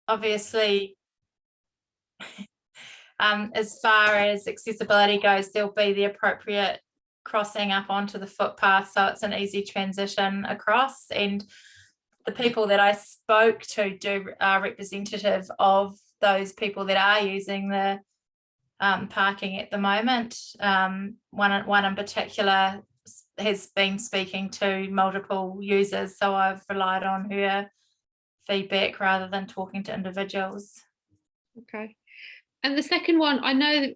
obviously, as far as accessibility goes, there'll be the appropriate crossing up onto the footpath, so it's an easy transition across. And the people that I spoke to are representative of those people that are using the parking at the moment. One in particular has been speaking to multiple users, so I've relied on her feedback rather than talking to individuals. Okay. And the second one, I know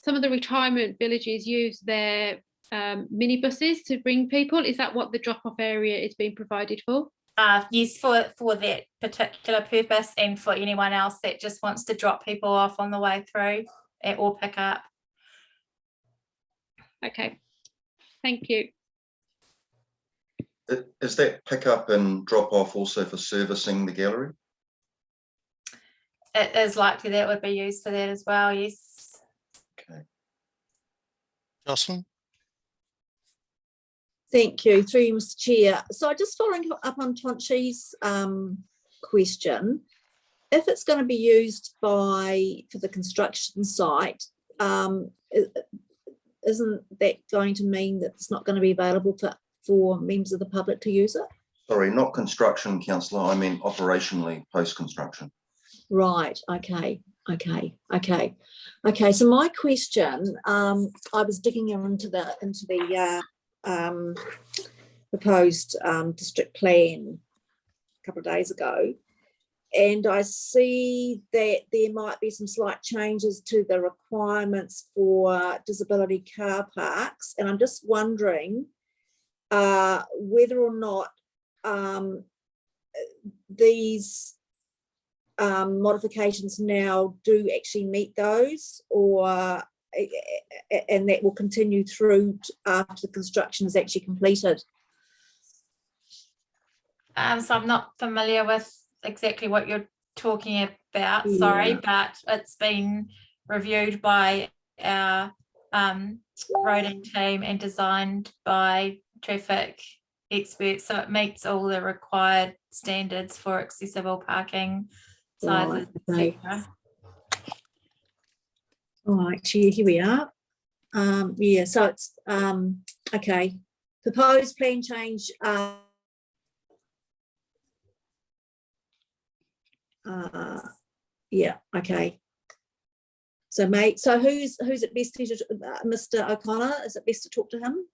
some of the retirement villages use their minibuses to bring people. Is that what the drop-off area is being provided for? Yes, for that particular purpose, and for anyone else that just wants to drop people off on the way through or pick up. Okay, thank you. Is that pick up and drop off also for servicing the gallery? It is likely that would be used for that as well, yes. Okay. Jocelyn? Thank you, through you, Mr. Chair. So just following up on Tonchi's question, if it's going to be used for the construction site, isn't that going to mean that it's not going to be available for members of the public to use it? Sorry, not construction, councillor. I mean operationally post-construction. Right. Okay. So my question, I was digging into the proposed district plan a couple of days ago, and I see that there might be some slight changes to the requirements for disability car parks, and I'm just wondering whether or not these modifications now do actually meet those, or and that will continue through after the construction is actually completed. So I'm not familiar with exactly what you're talking about, Yeah. sorry, but it's been reviewed by our roading team and designed by traffic experts, so it meets all the required standards for accessible parking sizes. Right, okay. All right, here we are. Yeah, so it's okay. Proposed plan change. Yeah, okay. So who's it best to Mr. O'Connor? Is it best to talk to him?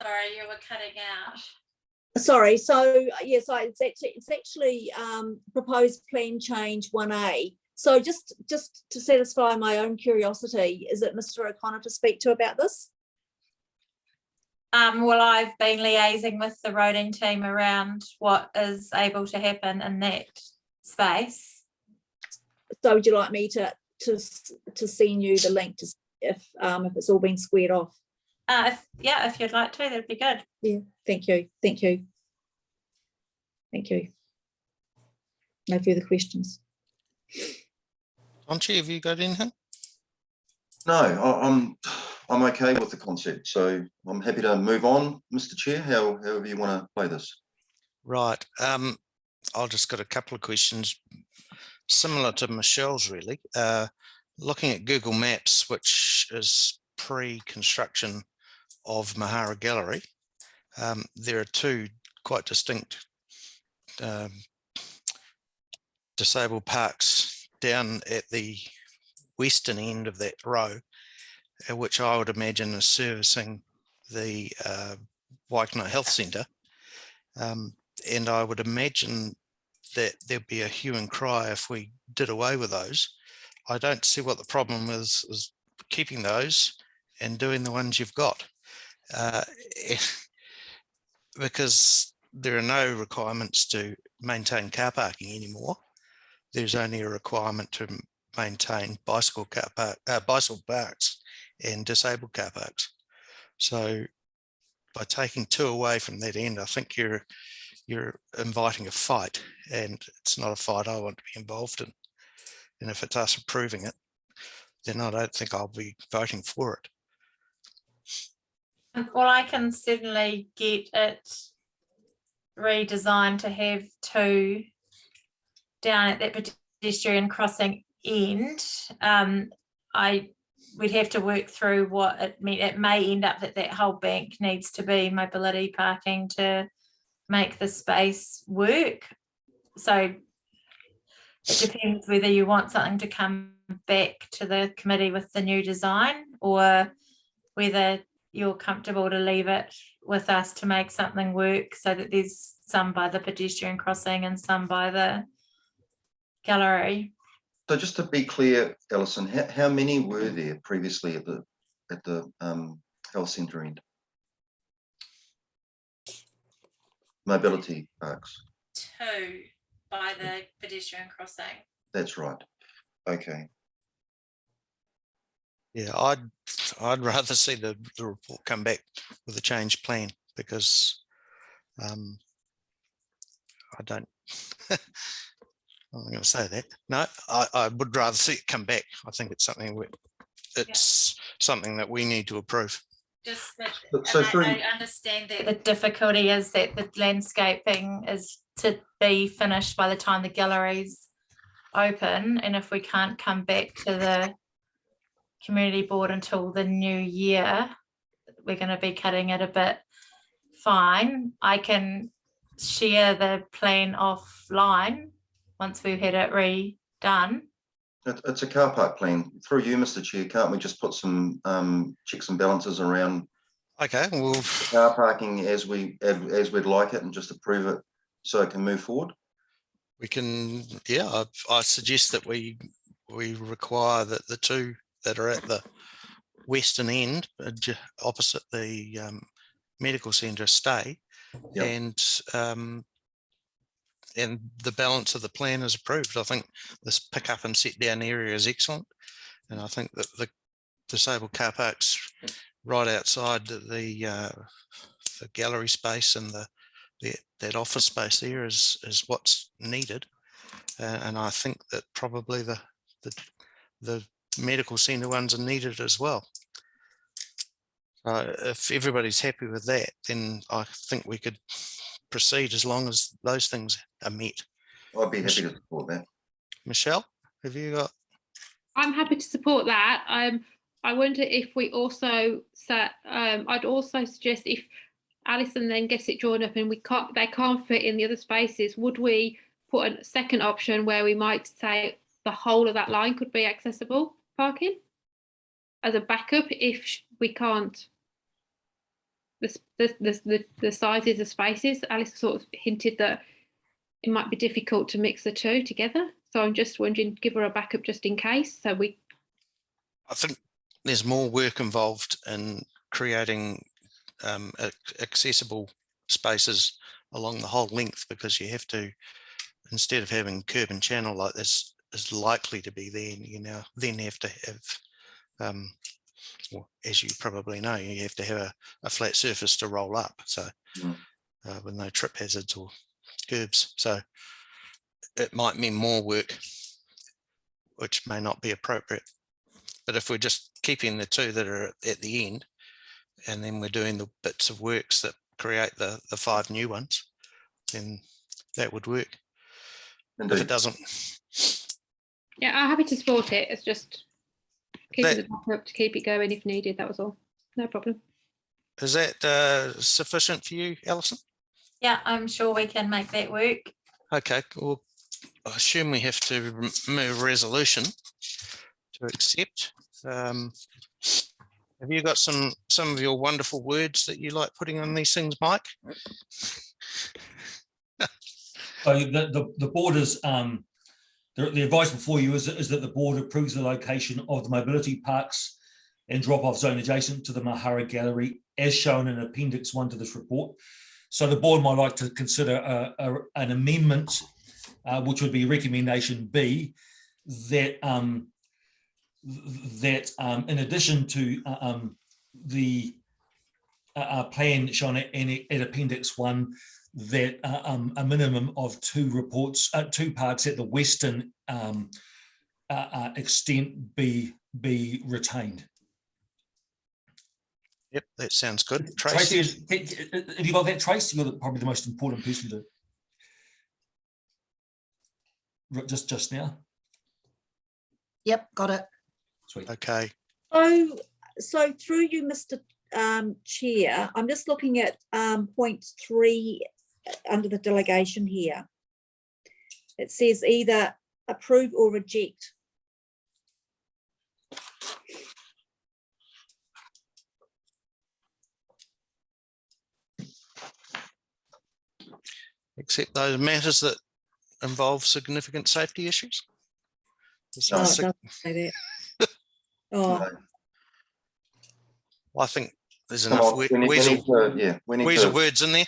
Sorry, you were cutting out. Sorry, so yes, it's actually proposed plan change 1A. So just to satisfy my own curiosity, is it Mr. O'Connor to speak to about this? Well, I've been liaising with the roading team around what is able to happen in that space. So would you like me to send you the link to see if it's all been squared off? If you'd like to, that'd be good. Yeah, thank you. No further questions. Tonchi, have you got anything? No, I'm okay with the concept, so I'm happy to move on, Mr. Chair, however you want to play this. Right. I've just got a couple of questions similar to Michelle's, really. Looking at Google Maps, which is pre-construction of Mahara Gallery, there are two quite distinct disabled parks down at the western end of that row, which I would imagine is servicing the Waikanae Health Centre. And I would imagine that there'd be a hue and cry if we did away with those. I don't see what the problem is keeping those and doing the ones you've got. Because there are no requirements to maintain car parking anymore. There's only a requirement to maintain bicycle parks and disabled car parks. So by taking two away from that end, I think you're inviting a fight, and it's not a fight I want to be involved in. And if it's us approving it, then I don't think I'll be voting for it. Well, I can certainly get it redesigned to have two down at that pedestrian crossing end. We'd have to work through what it means. It may end up that whole bank needs to be mobility parking to make the space work. So it depends whether you want something to come back to the committee with the new design, or whether you're comfortable to leave it with us to make something work so that there's some by the pedestrian crossing and some by the gallery. So just to be clear, Alison, how many were there previously at the health centre end? Mobility parks. 2 by the pedestrian crossing. That's right. Okay. Yeah, I'd rather see the report come back with a changed plan, because I don't. I'm going to say that. No, I would rather see it come back. I think it's something something that we need to approve. Just that, So I understand that the difficulty is that the landscaping is to be finished by the time the gallery's open, and if we can't come back to the community board until the new year, we're going to be cutting it a bit fine. I can share the plan offline once we've had it redone. It's a car park plan. Through you, Mr. Chair, can't we just put some checks and balances around Okay, well, car parking as we'd like it, and just approve it so it can move forward? we can. Yeah, I suggest that we require that the two that are at the western end, opposite the medical centre, stay, Yep. and the balance of the plan is approved. I think this pick up and set down area is excellent, and I think that the disabled car parks right outside the gallery space and that office space there is what's needed, and I think that probably the medical centre ones are needed as well. If everybody's happy with that, then I think we could proceed as long as those things are met. I'd be happy to support that. Michelle, have you got? I'm happy to support that. I wonder if we also set. I'd also suggest if Alison then gets it drawn up and they can't fit in the other spaces, would we put a second option where we might say the whole of that line could be accessible parking as a backup if we can't. The sizes of spaces. Alice sort of hinted that it might be difficult to mix the two together. So I'm just wondering, give her a backup just in case. So I think there's more work involved in creating accessible spaces along the whole length, because you have to, instead of having curb and channel like this is likely to be there, you now then have to have, well, as you probably know, you have to have a flat surface to roll up, so with no trip hazards or curbs. So it might mean more work, which may not be appropriate. But if we're just keeping the two that are at the end, and then we're doing the bits of works that create the 5 new ones, then that would work. Indeed. If it doesn't. yeah, I'm happy to support it. It's just keeping the backup to keep it going if needed. That was all. No problem. Is that sufficient for you, Alison? Yeah, I'm sure we can make that work. Okay, well, I assume we have to move a resolution to accept. Have you got some of your wonderful words that you like putting on these things, Mike? So the board is the advice before you is that the board approves the location of the mobility parks and drop-off zone adjacent to the Mahara Gallery as shown in Appendix 1 to this report. So the board might like to consider an amendment, which would be recommendation B, that in addition to the plan shown at Appendix 1, that a minimum of 2 parks at the western extent be retained. Yep, that sounds good. Tracy, Tracy, have you got that, Tracy? You're probably the most important person to just now. Yep, got it. Sweet. okay. So through you, Mr. Chair, I'm just looking at point 3 under the delegation here. It says either approve or reject. Except those matters that involve significant safety issues. Is Oh, that it sig- doesn't say that. Oh, No. I think there's Come enough on, we need weasel to, words in there.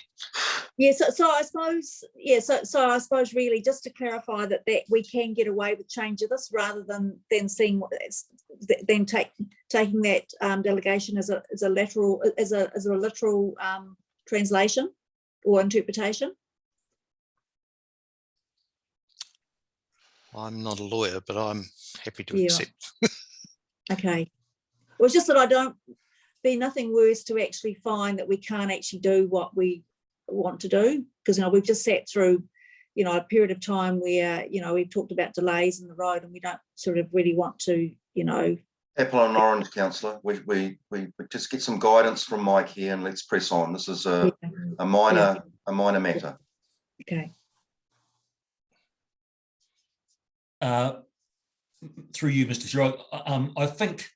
yeah. So I suppose, yeah. So I suppose really just to clarify that we can get away with change of this rather than seeing what then taking that delegation as a literal translation or interpretation. I'm not a lawyer, but I'm happy to Yeah. accept. Okay. Well, it's just that I don't be nothing worse to actually find that we can't actually do what we want to do, because we've just sat through a period of time where we've talked about delays in the road and we don't sort of really want to apple and orange, councillor. We just get some guidance from Mike here and let's press on. This is a minor matter. Okay. Through you, Mr. Chair, I think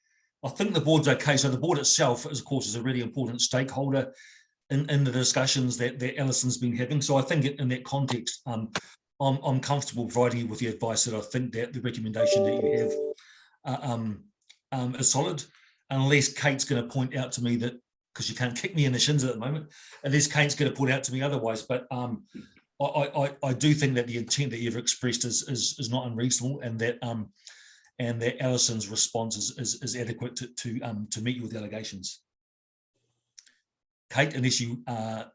the board's okay. So the board itself, of course, is a really important stakeholder in the discussions that Alison's been having. So I think in that context, I'm comfortable providing you with the advice that I think that the recommendation that you have is solid, unless Kate's going to point out to me that, because you can't kick me in the shins at the moment, unless Kate's going to point out to me otherwise. But I do think that the intent that you've expressed is not unreasonable, and that Alison's response is adequate to meet your allegations. Kate, unless you have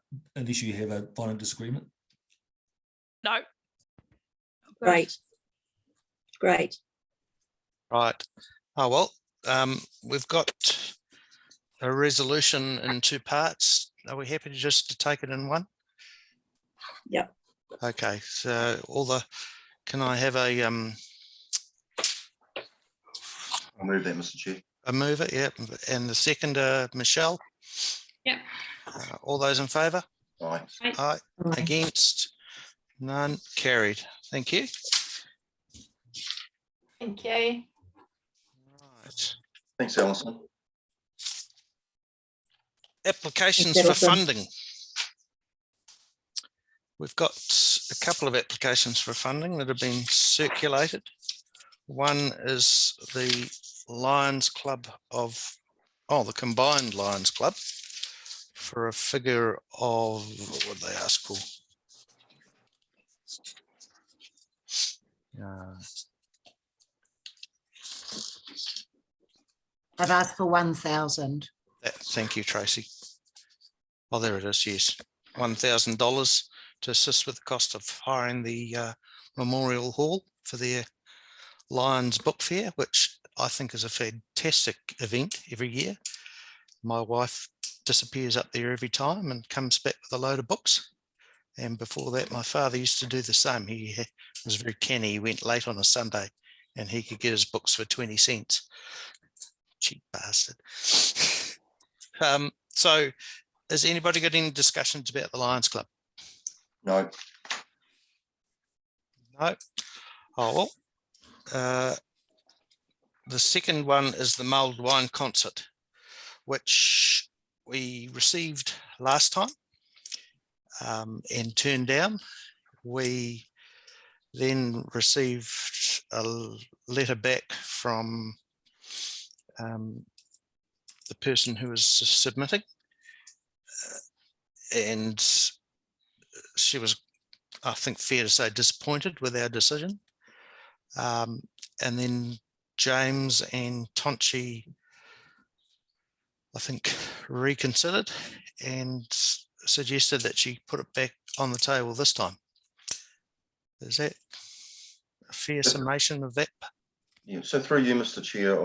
a violent disagreement. No. Great. Right. Oh, well, we've got a resolution in 2 parts. Are we happy to take it in one? Yep. Okay, so can I have a I'll move that, Mr. Chair. a mover? Yeah, and the second, Michelle? Yep. All those in favour? Aye. Aye. Against? None. Carried. Thank you. Thank you. Right. Thanks, Alison. Applications Thanks, for Alison. funding. We've got a couple of applications for funding that have been circulated. One is the Lions Club the combined Lions Club, for a figure of, what would they ask for? I've asked for 1,000. Thank you, Tracy. Oh, there it is, yes. $1,000 to assist with the cost of hiring the Memorial Hall for their Lions Book Fair, which I think is a fantastic event every year. My wife disappears up there every time and comes back with a load of books. And before that, my father used to do the same. He was very canny. He went late on a Sunday and he could get his books for 20 cents. Cheap bastard. So has anybody got any discussions about the Lions Club? No. No. Oh, well. The second one is the mulled wine concert, which we received last time and turned down. We then received a letter back from the person who was submitting, and she was, I think, fair to say, disappointed with our decision. And then James and Tonchi, I think, reconsidered and suggested that she put it back on the table this time. Is that a fair summation of that? Yeah. So through you, Mr. Chair,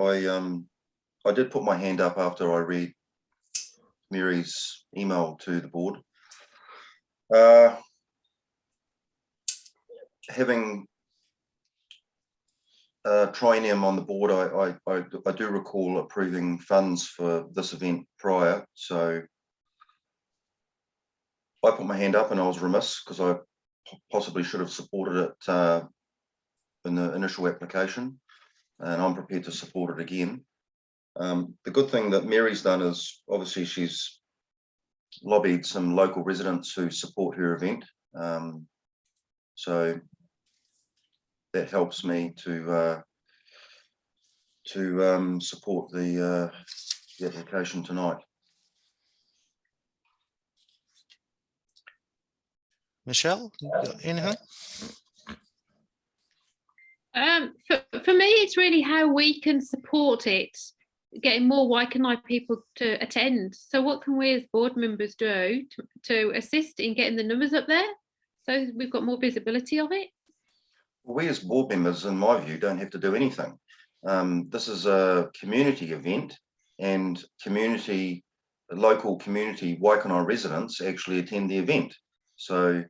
I did put my hand up after I read Mary's email to the board. Having Triennium on the board, I do recall approving funds for this event prior, so I put my hand up and I was remiss because I possibly should have supported it in the initial application, and I'm prepared to support it again. The good thing that Mary's done is obviously she's lobbied some local residents who support her event, so that helps me to support the application tonight. Michelle, you got anything? For me, it's really how we can support it, getting more Waikanae people to attend. So what can we as board members do to assist in getting the numbers up there so we've got more visibility of it? We as board members, in my view, don't have to do anything. This is a community event, and local community Waikanae residents actually attend the event. So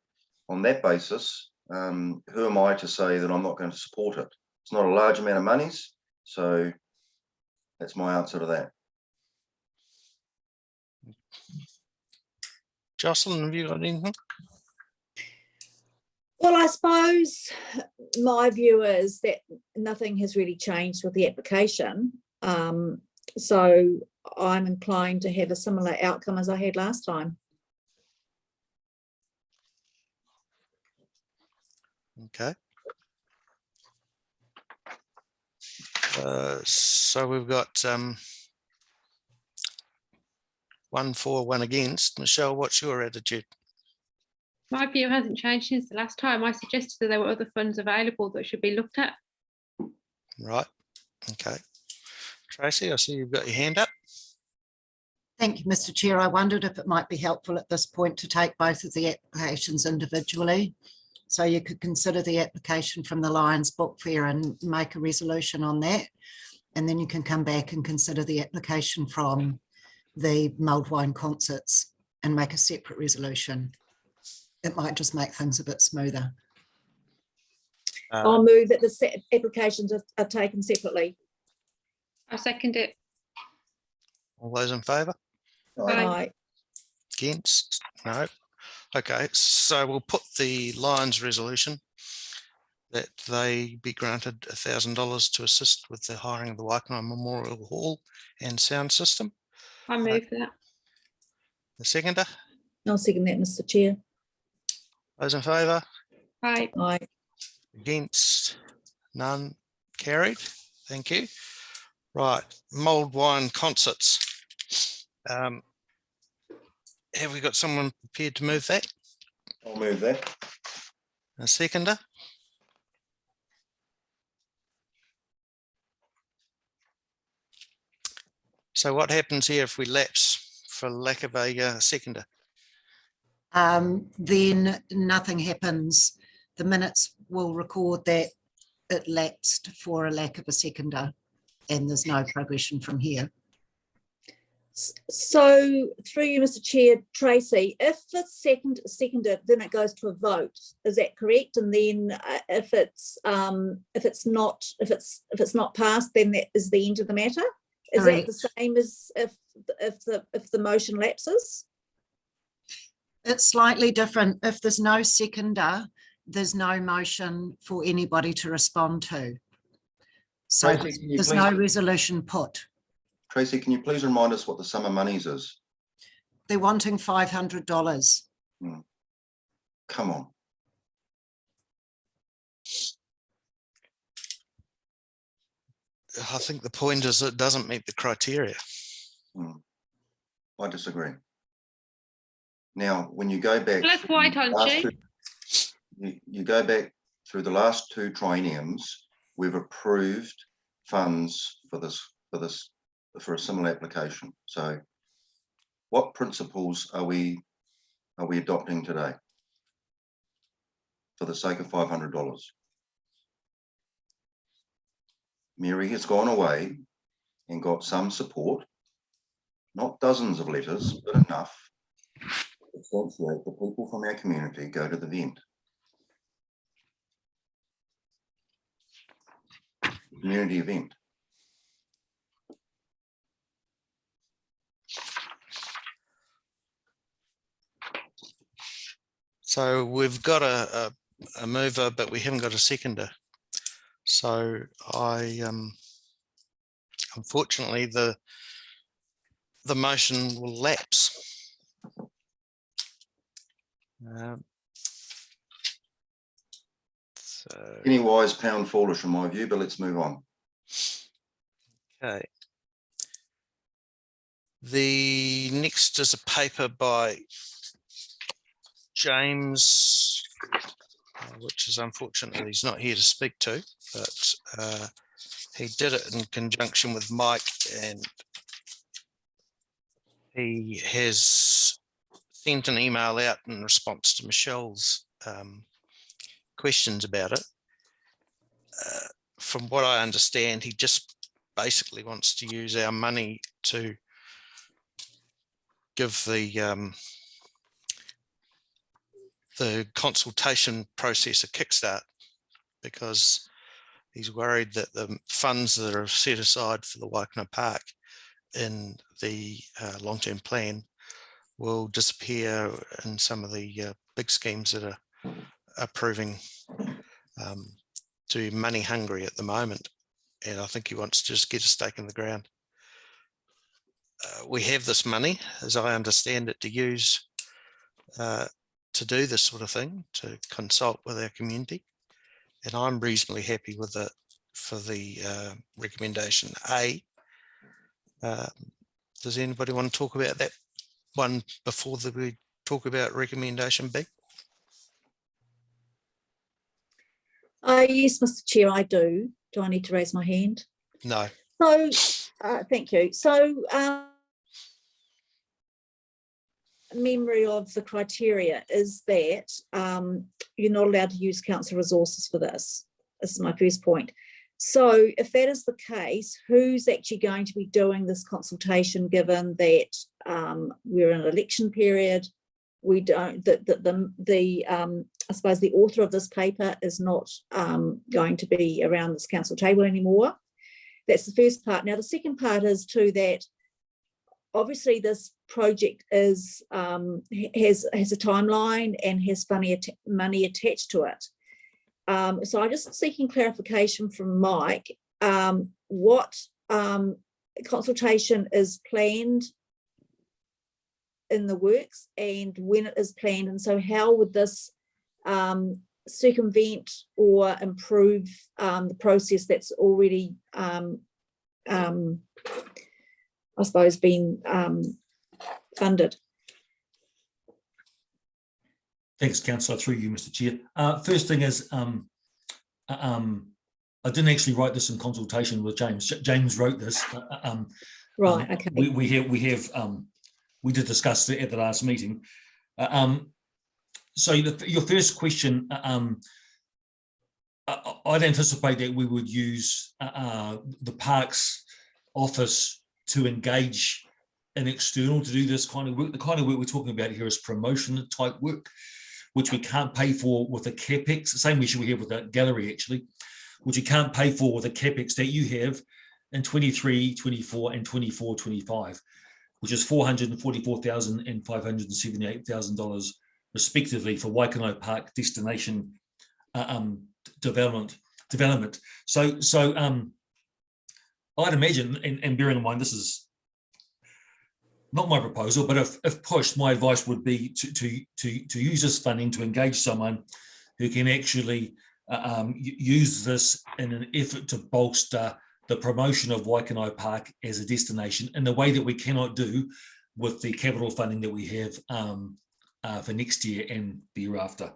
on that basis, who am I to say that I'm not going to support it? It's not a large amount of monies, so that's my answer to that. Jocelyn, have you got anything? Well, I suppose my view is that nothing has really changed with the application. So I'm inclined to have a similar outcome as I had last time. Okay. So we've got 1 for, 1 against. Michelle, what's your attitude? My view hasn't changed since the last time. I suggested that there were other funds available that should be looked at. Right. Okay. Tracy, I see you've got your hand up. Thank you, Mr. Chair. I wondered if it might be helpful at this point to take both of the applications individually. So you could consider the application from the Lions Book Fair and make a resolution on that. And then you can come back and consider the application from the mulled wine concerts and make a separate resolution. It might just make things a bit smoother. I'll move that the applications are taken separately. I second it. All those in favour? Aye. Against? No. Okay, so we'll put the Lions resolution that they be granted $1,000 to assist with the hiring of the Waikanae Memorial Hall and sound system. I move that. The seconder? I'll second that, Mr. Chair. Those in favour? Aye. Aye. Against? None. Carried. Thank you. Right, mulled wine concerts. Have we got someone prepared to move that? I'll move that. A seconder? So what happens here if we lapse for lack of a seconder? Then nothing happens. The minutes will record that it lapsed for a lack of a seconder, and there's no progression from here. So through you, Mr. Chair, Tracy, if it's seconded, then it goes to a vote. Is that correct? And then if it's not passed, then that is the end of the matter. Is Correct. that the same as if the motion lapses? It's slightly different. If there's no seconder, there's no motion for anybody to respond to. So Tracy, can you there's please- no resolution put. Tracy, can you please remind us what the sum of monies is? They're wanting $500. Come on. I think the point is it doesn't meet the criteria. I disagree. Now, when you go back, Let's wait on you go back through the last 2 trienniums, we've approved funds for a similar application. So what principles are we adopting today for the sake of $500? Mary has gone away and got some support not dozens of letters, but enough to substantiate the people from our community go to the event. Community event. So we've got a mover, but we haven't got a seconder. So unfortunately, the motion will lapse. So, Penny wise, pound foolish in my view, but let's move on. okay. The next is a paper by James, which is unfortunately he's not here to speak to, but he did it in conjunction with Mike, and he has sent an email out in response to Michelle's questions about it. From what I understand, he just basically wants to use our money to give the consultation process a kickstart, because he's worried that the funds that are set aside for the Waikanae Park in the long-term plan will disappear in some of the big schemes that are proving to be money hungry at the moment. And I think he wants to just get a stake in the ground. We have this money, as I understand it, to use to do this sort of thing, to consult with our community. And I'm reasonably happy with it for the recommendation A. Does anybody want to talk about that one before we talk about recommendation B? Yes, Mr. Chair, I do. Do I need to raise my hand? No. So, thank you. So, memory of the criteria is that you're not allowed to use council resources for this. This is my first point. So if that is the case, who's actually going to be doing this consultation, given that we're in an election period? We don't, I suppose the author of this paper is not going to be around this council table anymore. That's the first part. Now, the second part is too that obviously this project is has a timeline and has money attached to it. So I'm just seeking clarification from Mike. What consultation is planned in the works and when it is planned, and so how would this circumvent or improve the process that's already I suppose been funded? Thanks, Councillor, through you, Mr. Chair. First thing is, I didn't actually write this in consultation with James. James wrote this. Right. Okay. We did discuss it at the last meeting. So your first question, I'd anticipate that we would use the Parks office to engage an external to do this kind of work. The kind of work we're talking about here is promotion type work, which we can't pay for with a capex. The same issue we have with the gallery, actually, which you can't pay for with a capex that you have in 23, 24 and 24, 25, which is $444,000 and $578,000 respectively for Waikanae Park destination development. So I'd imagine, and bearing in mind this is not my proposal, but if pushed, my advice would be to use this funding to engage someone who can actually use this in an effort to bolster the promotion of Waikanae Park as a destination in the way that we cannot do with the capital funding that we have for next year and the year after.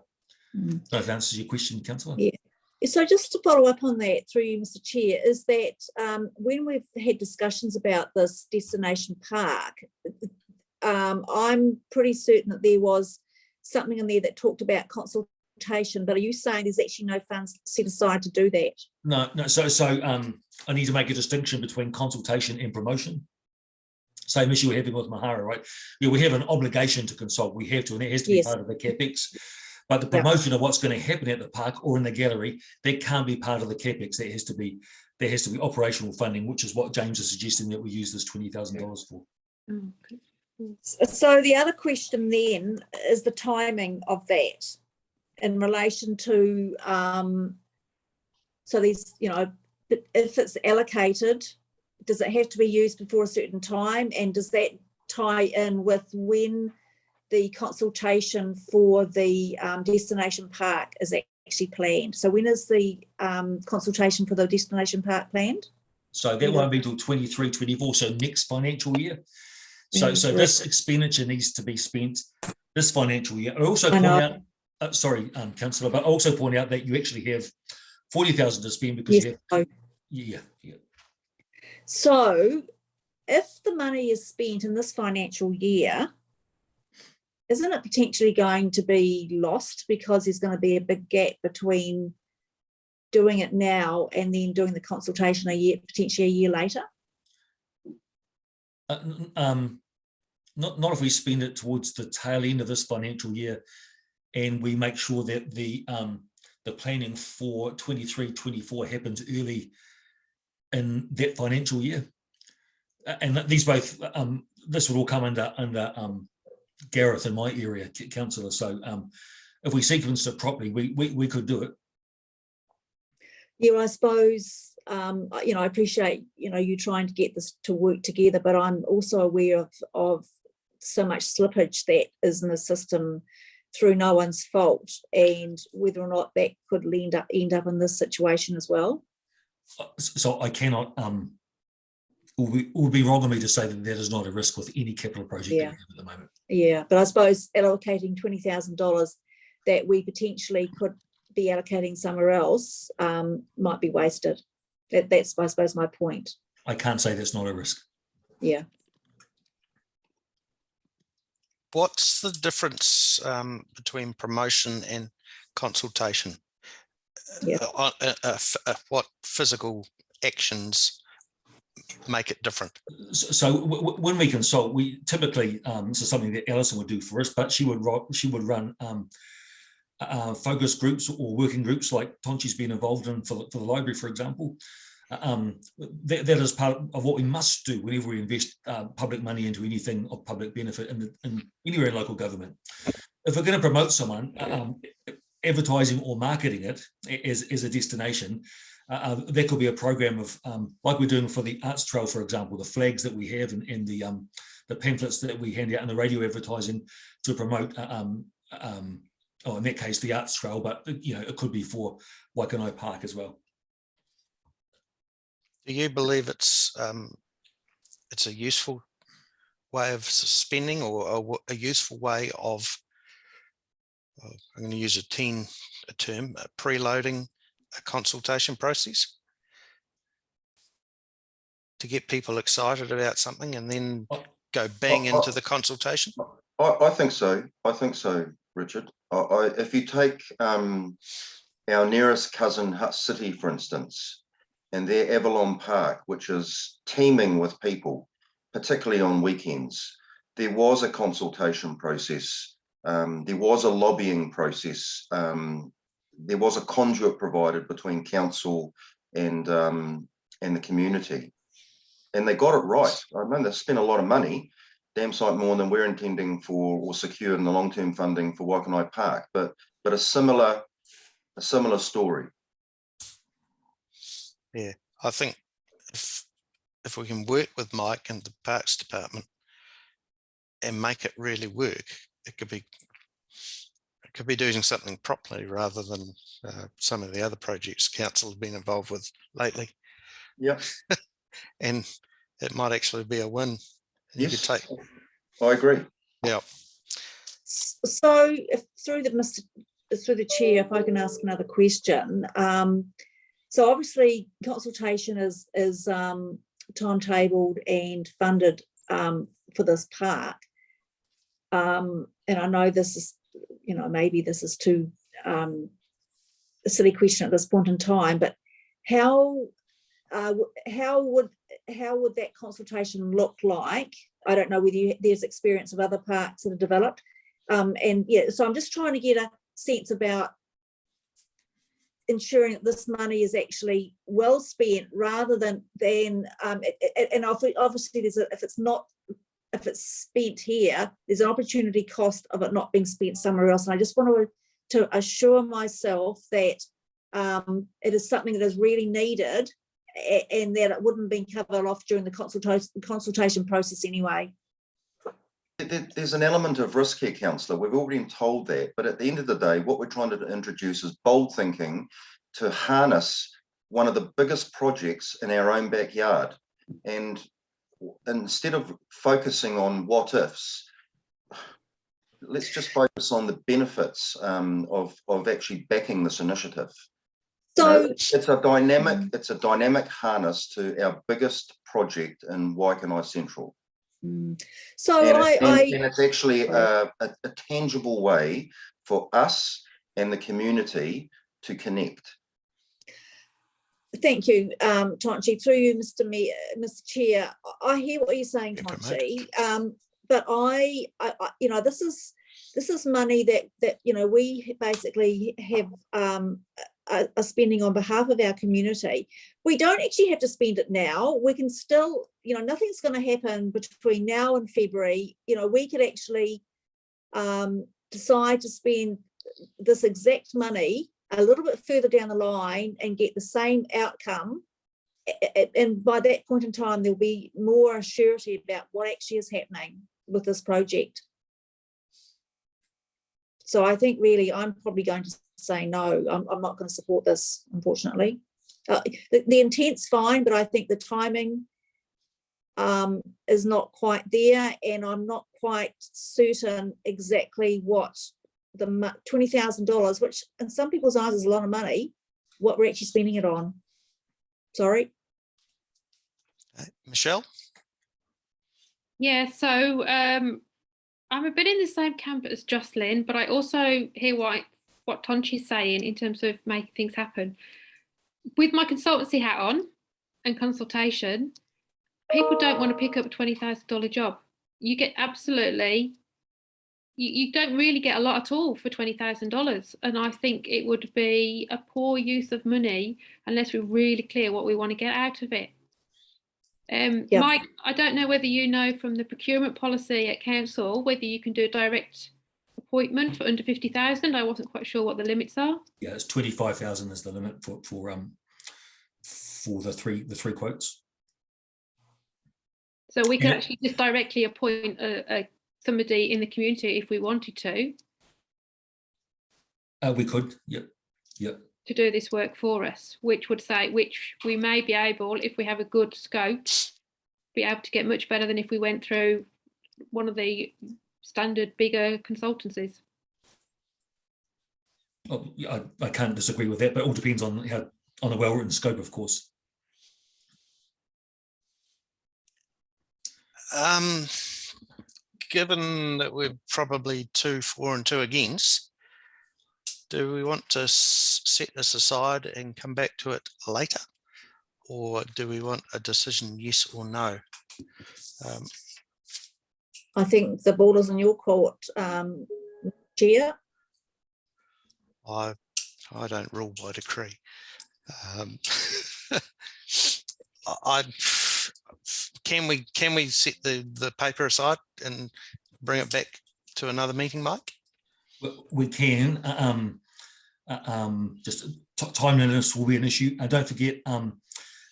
So if that answers your question, Councillor. Yeah. So just to follow up on that through you, Mr. Chair, is that when we've had discussions about this destination park, I'm pretty certain that there was something in there that talked about consultation, but are you saying there's actually no funds set aside to do that? No. So I need to make a distinction between consultation and promotion. Same issue we're having with Mahara, right? Yeah, we have an obligation to consult. We have to, and it has to be Yes. part of the CapEx. But the promotion of what's going to happen at the park or in the gallery, that can't be part of the CapEx. There has to be operational funding, which is what James is suggesting that we use this $20,000 for. Okay. So the other question then is the timing of that in relation to, so these, you know, if it's allocated, does it have to be used before a certain time? And does that tie in with when the consultation for the destination park is actually planned? So when is the consultation for the destination park planned? So that won't be till 23, 24, so next financial year. So this expenditure needs to be spent this financial year. I also point out, sorry, Councillor, but also point out that you actually have 40,000 to spend because you have, yeah. So if the money is spent in this financial year, isn't it potentially going to be lost because there's going to be a big gap between doing it now and then doing the consultation potentially a year later? Not if we spend it towards the tail end of this financial year and we make sure that the planning for 23-24 happens early in that financial year. And these both, this would all come under Gareth in my area, councillor. So if we sequence it properly, we could do it. Yeah, I suppose, you know, I appreciate, you know, you trying to get this to work together, but I'm also aware of so much slippage that is in the system through no one's fault, and whether or not that could end up in this situation as well. So I cannot, it would be wrong of me to say that that is not a risk with any capital project that we have at the moment. Yeah, but I suppose allocating $20,000 that we potentially could be allocating somewhere else might be wasted. That's, I suppose, my point. I can't say that's not a risk. Yeah. What's the difference between promotion and consultation? Yeah. What physical actions make it different? So when we consult, we typically, this is something that Alison would do for us, but she would run focus groups or working groups like Tonchi's been involved in for the library, for example. That is part of what we must do whenever we invest public money into anything of public benefit in anywhere in local government. If we're going to promote someone, advertising or marketing it as a destination, there could be a program of like we're doing for the arts trail, for example, the flags that we have and the pamphlets that we hand out and the radio advertising to promote in that case the arts trail, but you know, it could be for Waikanae Park as well. Do you believe it's a useful way of spending, or a useful way of, I'm going to use a term, preloading a consultation process to get people excited about something and then go bang into the consultation? I think so. I think so, Richard. If you take our nearest cousin Hutt City, for instance, and their Avalon Park, which is teeming with people, particularly on weekends, there was a consultation process. There was a lobbying process. There was a conduit provided between council and the community, and they got it right. I mean, they spent a lot of money, damn sight more than we're intending for or secure in the long-term funding for Waikanae Park, but a similar story. Yeah, I think if we can work with Mike and the Parks Department and make it really work, it could be doing something properly rather than some of the other projects council have been involved with lately. Yeah. And it might actually be a win. Yes, I agree. Yeah. So if through the chair, if I can ask another question. So obviously consultation is timetabled and funded for this park. And I know this is, you know, maybe this is too a silly question at this point in time, but how would how would that consultation look like? I don't know whether there's experience of other parks that are developed. And yeah, so I'm just trying to get a sense about ensuring that this money is actually well spent, rather than and obviously if it's spent here, there's an opportunity cost of it not being spent somewhere else. And I just want to assure myself that it is something that is really needed, and that it wouldn't be covered off during the consultation process anyway. There's an element of risk here, councillor. We've already been told that, but at the end of the day, what we're trying to introduce is bold thinking to harness one of the biggest projects in our own backyard. And instead of focusing on what ifs, let's just focus on the benefits of actually backing this initiative. So it's a dynamic harness to our biggest project in Waikanae Central. So and it's actually a tangible way for us and the community to connect. Thank you, Tonchi. Through you, Mr. Chair. I hear what you're saying, Tonchi. But I this is money that we basically have are spending on behalf of our community. We don't actually have to spend it now. We can still, nothing's going to happen between now and February. We could actually decide to spend this exact money a little bit further down the line and get the same outcome. And by that point in time, there'll be more surety about what actually is happening with this project. So I think really I'm probably going to say no, I'm not going to support this, unfortunately. The intent's fine, but I think the timing is not quite there, and I'm not quite certain exactly what the $20,000, which in some people's eyes is a lot of money, what we're actually spending it on. Sorry. Michelle? Yeah, so I'm a bit in the same camp as Jocelyn, but I also hear what Tonchi's saying in terms of making things happen. With my consultancy hat on and consultation, people don't want to pick up a $20,000 job. You get absolutely, you don't really get a lot at all for $20,000. And I think it would be a poor use of money unless we're really clear what we want to get out of it. Yeah. Mike, I don't know whether you know from the procurement policy at council whether you can do a direct appointment for under 50,000. I wasn't quite sure what the limits are. Yeah, it's 25,000 is the limit for the three quotes. So we could actually just directly appoint somebody in the community if we wanted to. We could, yep. To do this work for us, which we may be able, if we have a good scope, be able to get much better than if we went through one of the standard bigger consultancies. Oh, yeah, I can't disagree with that, but it all depends on a well-written scope, of course. Given that we're probably 2 for and 2 against, do we want to set this aside and come back to it later? Or do we want a decision, yes or no? I think the ball is in your court, Chair. I don't rule by decree. Can we set the paper aside and bring it back to another meeting, Mike? We can. Just timeliness will be an issue. And don't forget,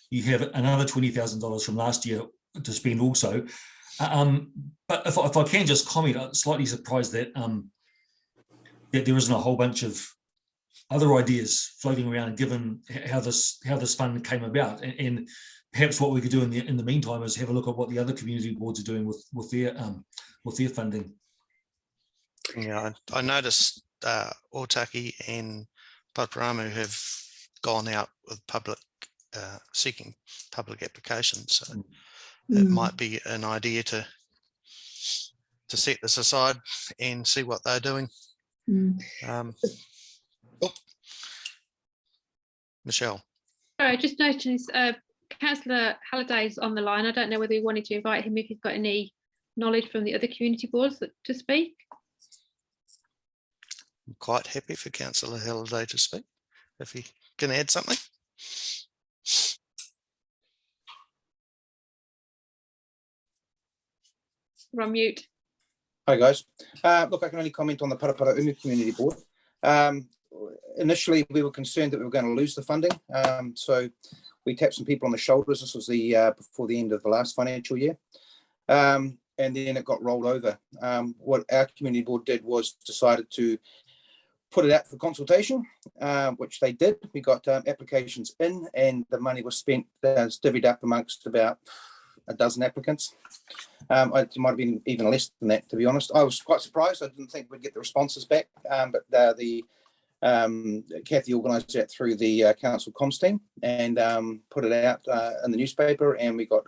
you have another $20,000 from last year to spend also. But if I can just comment, I'm slightly surprised that that there isn't a whole bunch of other ideas floating around, given how this fund came about. And perhaps what we could do in the meantime is have a look at what the other community boards are doing with their funding. Yeah, I noticed Otaki and Paparamu have gone out with seeking public applications. So it might be an idea to set this aside and see what they're doing. Michelle. Sorry, I just noticed Councillor Halliday's on the line. I don't know whether you wanted to invite him if he's got any knowledge from the other community boards to speak. I'm quite happy for Councillor Halliday to speak, if he can add something. We're on mute. Hi guys. Look, I can only comment on the Parapara Umu Community Board. Initially, we were concerned that we were going to lose the funding. So we tapped some people on the shoulders. This was the before the end of the last financial year. And then it got rolled over. What our community board did was decided to put it out for consultation, which they did. We got applications in, and the money was spent, divvied up amongst about a dozen applicants. It might have been even less than that, to be honest. I was quite surprised. I didn't think we'd get the responses back, but Kathy organised that through the council comms team and put it out in the newspaper, and we got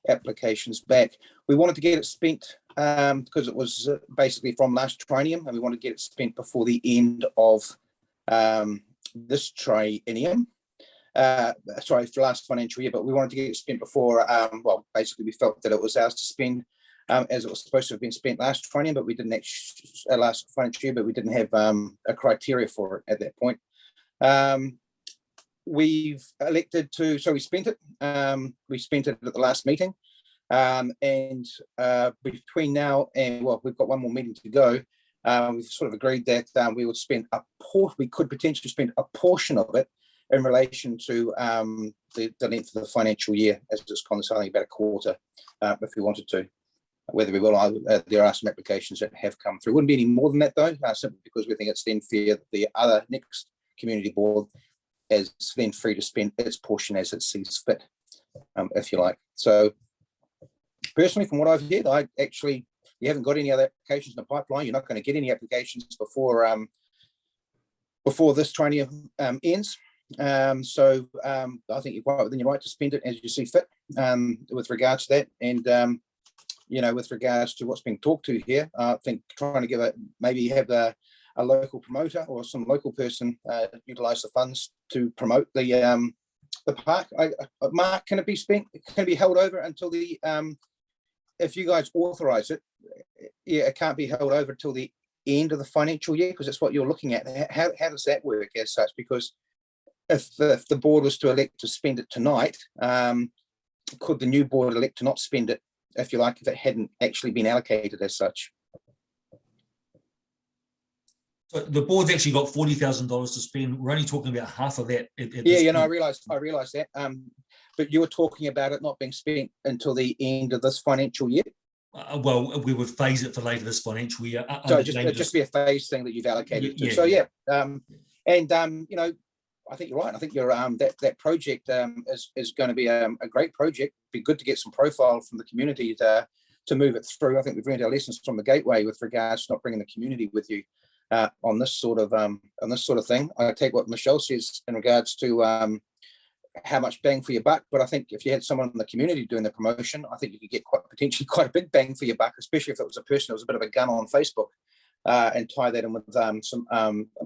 applications back. We wanted to get it spent because it was basically from last triennium, and we wanted to get it spent before the end of this triennium. Sorry, for last financial year, but we wanted to get it spent before, well, basically we felt that it was ours to spend as it was supposed to have been spent last triennium, but we didn't actually, last financial year, but we didn't have a criteria for it at that point. We've elected to, so we spent it at the last meeting, and between now and, well, we've got one more meeting to go. We've sort of agreed that we would spend we could potentially spend a portion of it in relation to the length of the financial year, as it's kind of something about a quarter, if we wanted to. Whether we will, there are some applications that have come through. Wouldn't be any more than that though, simply because we think it's then fair that the other next community board is then free to spend its portion as it sees fit, if you like. So personally, from what I've heard, you haven't got any other applications in the pipeline. You're not going to get any applications before this triennium ends. So I think you're quite within your right to spend it as you see fit with regards to that. And you know, with regards to what's being talked to here, I think trying to give maybe have a local promoter or some local person utilize the funds to promote the park. Mark, can it be spent? Can it be held over until the if you guys authorize it? Yeah, it can't be held over until the end of the financial year, because that's what you're looking at. How does that work as such? Because if the board was to elect to spend it tonight, could the new board elect to not spend it, if you like, if it hadn't actually been allocated as such? So the board's actually got $40,000 to spend. We're only talking about half of that. I realised that. But you were talking about it not being spent until the end of this financial year. Well, we would phase it for later this financial year. So it'd just be a phase thing that you've allocated to. Yeah, so yeah, you know, I think you're right. I think you're that project is going to be a great project. Be good to get some profile from the community to move it through. I think we've learned our lessons from the Gateway with regards to not bringing the community with you on this sort of thing. I take what Michelle says in regards to how much bang for your buck, but I think if you had someone in the community doing the promotion, I think you could get potentially quite a big bang for your buck, especially if it was a person that was a bit of a gun on Facebook. And tie that in with some,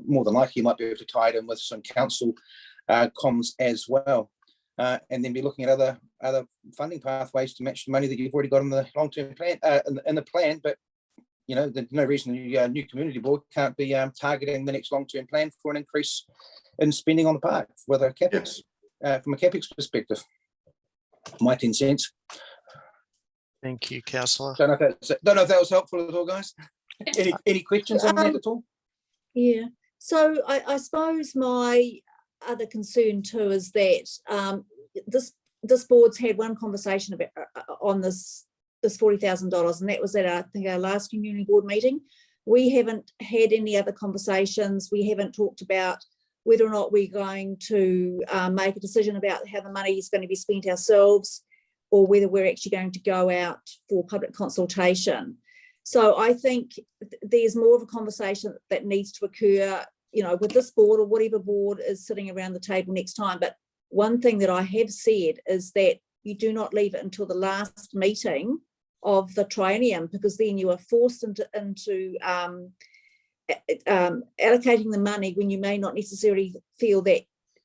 more than likely you might be able to tie it in with some council comms as well. And then be looking at other funding pathways to match the money that you've already got in the long-term plan, in the plan. But, you know, there's no reason the new community board can't be targeting the next long-term plan for an increase in spending on the park, whether a CapEx, from a CapEx perspective. My 10 cents. Thank you, Councillor. Don't know if that was helpful at all, guys. Any questions on that at all? Yeah, so I suppose my other concern too is that this board's had one conversation about on this $40,000, and that was at I think our last community board meeting. We haven't had any other conversations. We haven't talked about whether or not we're going to make a decision about how the money is going to be spent ourselves, or whether we're actually going to go out for public consultation. So I think there's more of a conversation that needs to occur, you know, with this board or whatever board is sitting around the table next time. But one thing that I have said is that you do not leave it until the last meeting of the triennium, because then you are forced into allocating the money when you may not necessarily feel that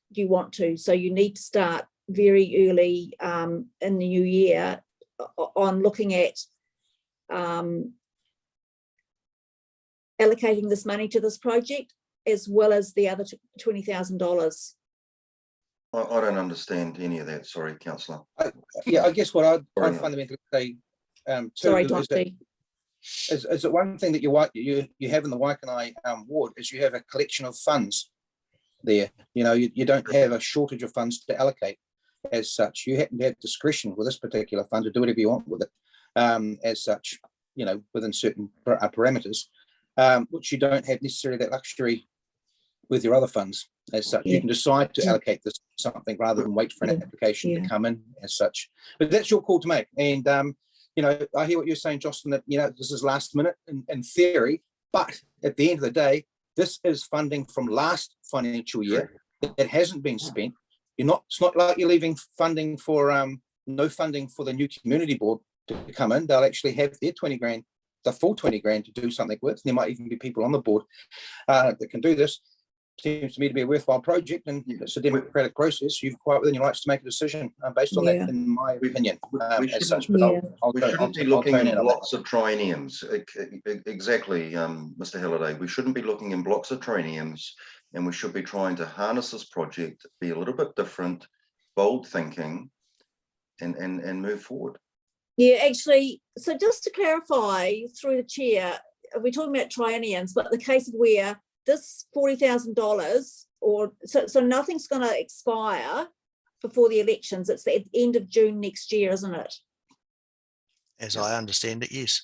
you want to. So you need to start very early in the new year on looking at allocating this money to this project, as well as the other $20,000. I don't understand any of that. Sorry, councillor. Yeah, I guess what I'd Sorry. fundamentally say too Sorry, is Dante. that one thing that you have in the Waikanae ward is you have a collection of funds there. You don't have a shortage of funds to allocate as such. You happen to have discretion with this particular fund to do whatever you want with it as such, within certain parameters, which you don't have necessarily that luxury with your other funds as such. You can decide to allocate this to something rather than wait for an application to come in as such. But that's your call to make. And I hear what you're saying, Jocelyn, that this is last minute in theory, but at the end of the day, this is funding from last financial year that hasn't been spent. It's not like you're leaving funding for no funding for the new community board to come in. They'll actually have their 20 grand, the full 20 grand to do something with. There might even be people on the board that can do this. Seems to me to be a worthwhile project, and it's a democratic process. You've quite within your rights to make a decision based on that, in my opinion. As such, but we shouldn't be looking in blocks of trienniums. Exactly, Mr. Halliday. We shouldn't be looking in blocks of trienniums, and we should be trying to harness this project, be a little bit different, bold thinking, and move forward. Yeah, actually, so just to clarify through the chair, we're talking about trienniums, but the case of where this $40,000 or so nothing's going to expire before the elections. It's the end of June next year, isn't it? As I understand it, yes.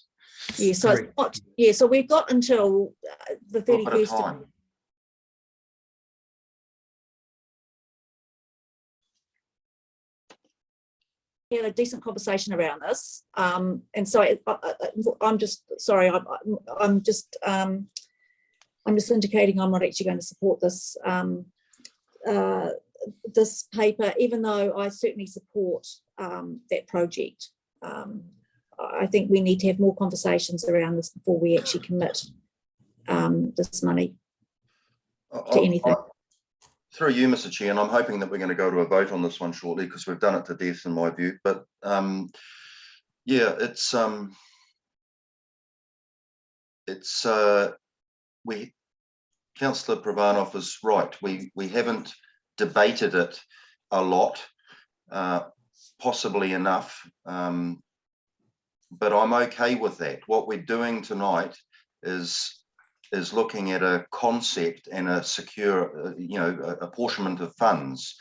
Yeah, so it's not, so we've got until the 31st. We had a decent conversation around this, and so I'm just sorry. I'm just indicating I'm not actually going to support this this paper, even though I certainly support that project. I think we need to have more conversations around this before we actually commit this money to anything. Through you, Mr. Chair, and I'm hoping that we're going to go to a vote on this one shortly, because we've done it to death in my view. But Councillor Pravanov is right. We haven't debated it a lot, possibly enough, but I'm okay with that. What we're doing tonight is looking at a concept and a secure, apportionment of funds.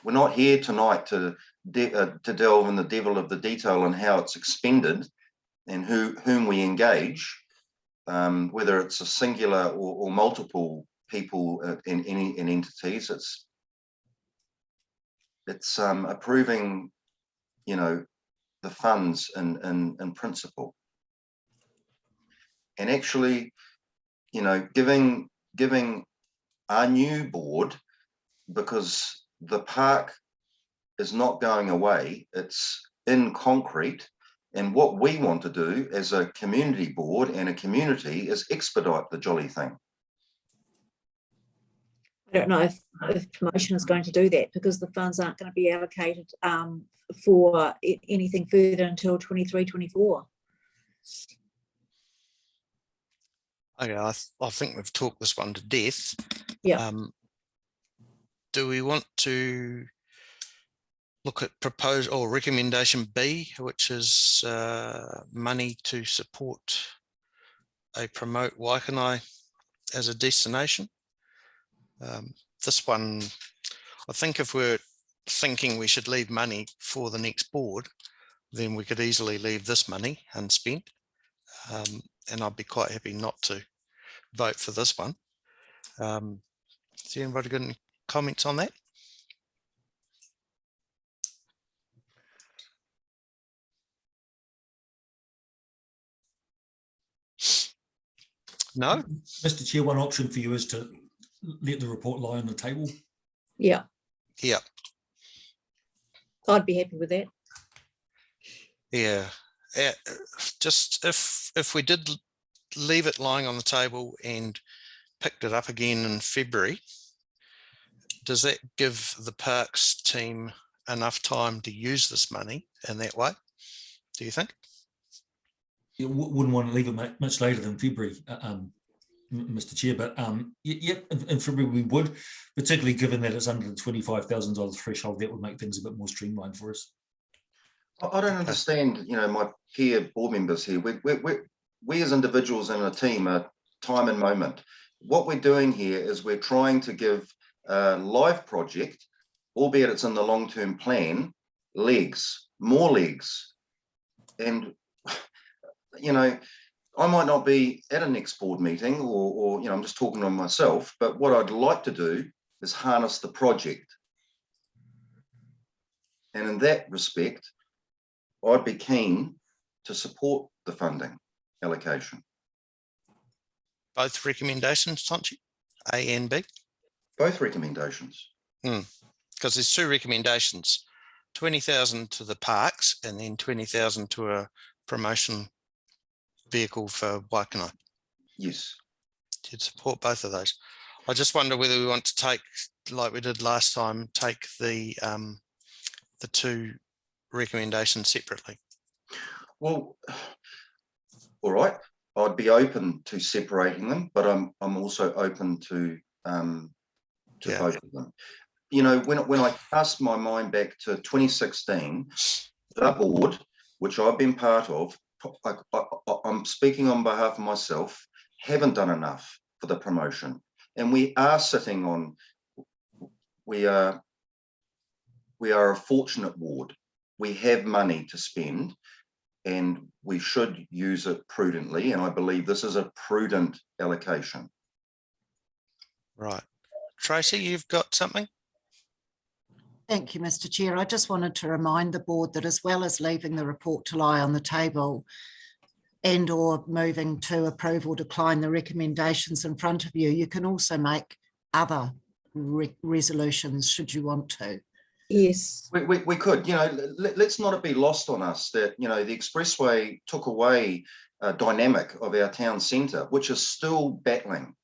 We're not here tonight to delve in the devil of the detail and how it's expended and whom we engage. Whether it's a singular or multiple people in entities, it's approving, the funds in principle, and actually, giving our new board, because the park is not going away; it's in concrete. And what we want to do as a community board and a community is expedite the jolly thing. I don't know if promotion is going to do that, because the funds aren't going to be allocated for anything further until 23-24. Okay, I think we've talked this one to death. Yeah. Do we want to look at proposal or recommendation B, which is money to support promote Waikanae as a destination? This one, I think if we're thinking we should leave money for the next board, then we could easily leave this money unspent. And I'd be quite happy not to vote for this one. Has anybody got any comments on that? No? Mr. Chair, one option for you is to let the report lie on the table. Yeah. Yeah. I'd be happy with that. Yeah. Just if we did leave it lying on the table and picked it up again in February, does that give the parks team enough time to use this money in that way, do you think? You wouldn't want to leave it much later than February, Mr. Chair, but yep, in February we would, particularly given that it's under the $25,000 threshold. That would make things a bit more streamlined for us. I don't understand, my peer board members here. We as individuals in a team are time and moment. What we're doing here is we're trying to give a live project, albeit it's in the long-term plan, more legs. And, I might not be at a next board meeting or I'm just talking on myself, but what I'd like to do is harness the project. And in that respect, I'd be keen to support the funding allocation. Both recommendations, Tonchi, A and B? Both recommendations. Because there's two recommendations, 20,000 to the parks and then 20,000 to a promotion vehicle for Waikanae. Yes. You'd support both of those. I just wonder whether we want to take, like we did last time, take the two recommendations separately. Well, all right. I'd be open to separating them, but I'm also open to both of them. When I cast my mind back to 2016, the board, which I've been part of, I'm speaking on behalf of myself, haven't done enough for the promotion. And we are sitting on, we are a fortunate ward. We have money to spend and we should use it prudently. And I believe this is a prudent allocation. Right. Tracy, you've got something? Thank you, Mr. Chair. I just wanted to remind the board that as well as leaving the report to lie on the table and or moving to approve or decline the recommendations in front of you, you can also make other resolutions should you want to. Yes. We could, let's not be lost on us that, the expressway took away a dynamic of our town centre, which is still battling,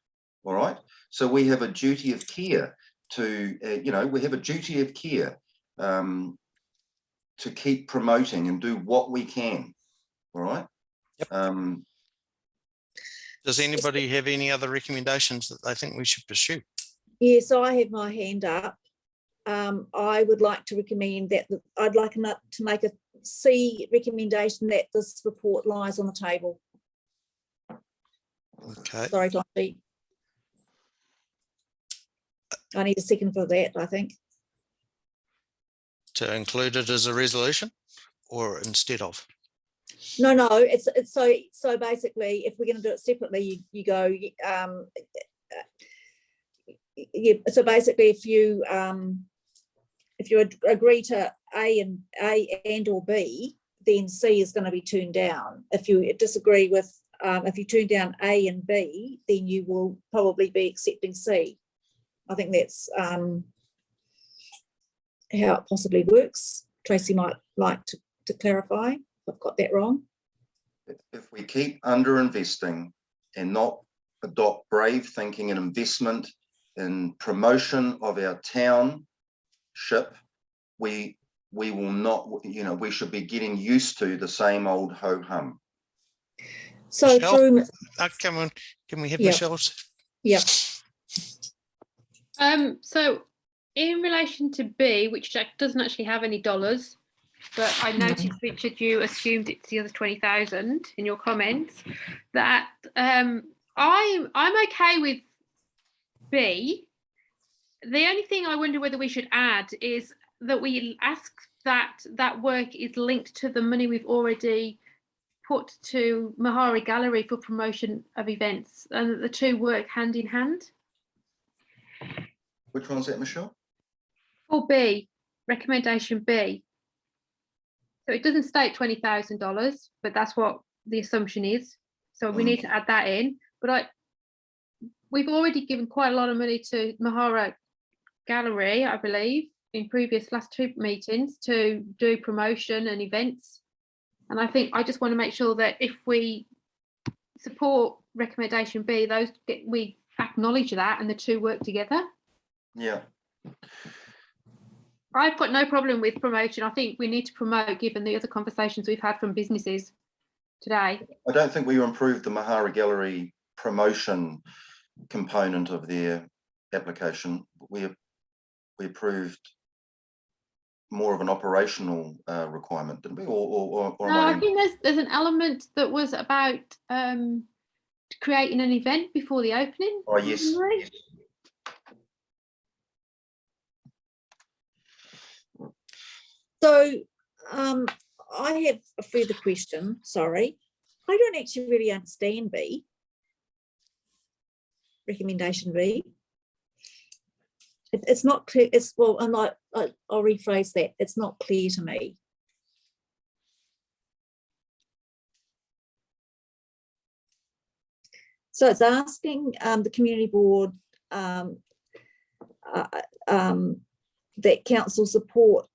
all right? So we have a duty of care to, to keep promoting and do what we can, all right? Yep. Does anybody have any other recommendations that they think we should pursue? Yes, I have my hand up. I would like to recommend that I'd like to make a C recommendation that this report lies on the table. Okay. Sorry, Tommy. I need a second for that, I think. To include it as a resolution or instead of? No, it's so basically, if we're going to do it separately, you go, yeah. So basically, if you agree to A and or B, then C is going to be turned down. If you disagree with, if you turn down A and B, then you will probably be accepting C. I think that's how it possibly works. Tracy might like to clarify if I've got that wrong. If we keep under-investing and not adopt brave thinking and investment in promotion of our township, we will not, we should be getting used to the same old ho-hum. So Michelle? through... Come on, can we have Yeah. Michelle's? Yeah. So in relation to B, which doesn't actually have any dollars, but I noticed, Richard, you assumed it's the other 20,000 in your comments, that I'm okay with B. The only thing I wonder whether we should add is that we ask that that work is linked to the money we've already put to Mahara Gallery for promotion of events, and that the two work hand in hand. Which one's that, Michelle? For B, recommendation B. So it doesn't state $20,000, but that's what the assumption is. So we need to add that in. But we've already given quite a lot of money to Mahara Gallery, I believe, in previous last two meetings to do promotion and events. And I think I just want to make sure that if we support recommendation B, we acknowledge that and the two work together. Yeah. I've got no problem with promotion. I think we need to promote, given the other conversations we've had from businesses today. I don't think we improved the Mahara Gallery promotion component of their application. We approved more of an operational requirement, didn't we? Or am No, I I think there's an element that was about creating an event before the opening. Oh, yes. Right? So I have a further question, sorry. I don't actually really understand B, recommendation B. It's not clear, well, I'll rephrase that. It's not clear to me. So it's asking the community board that council support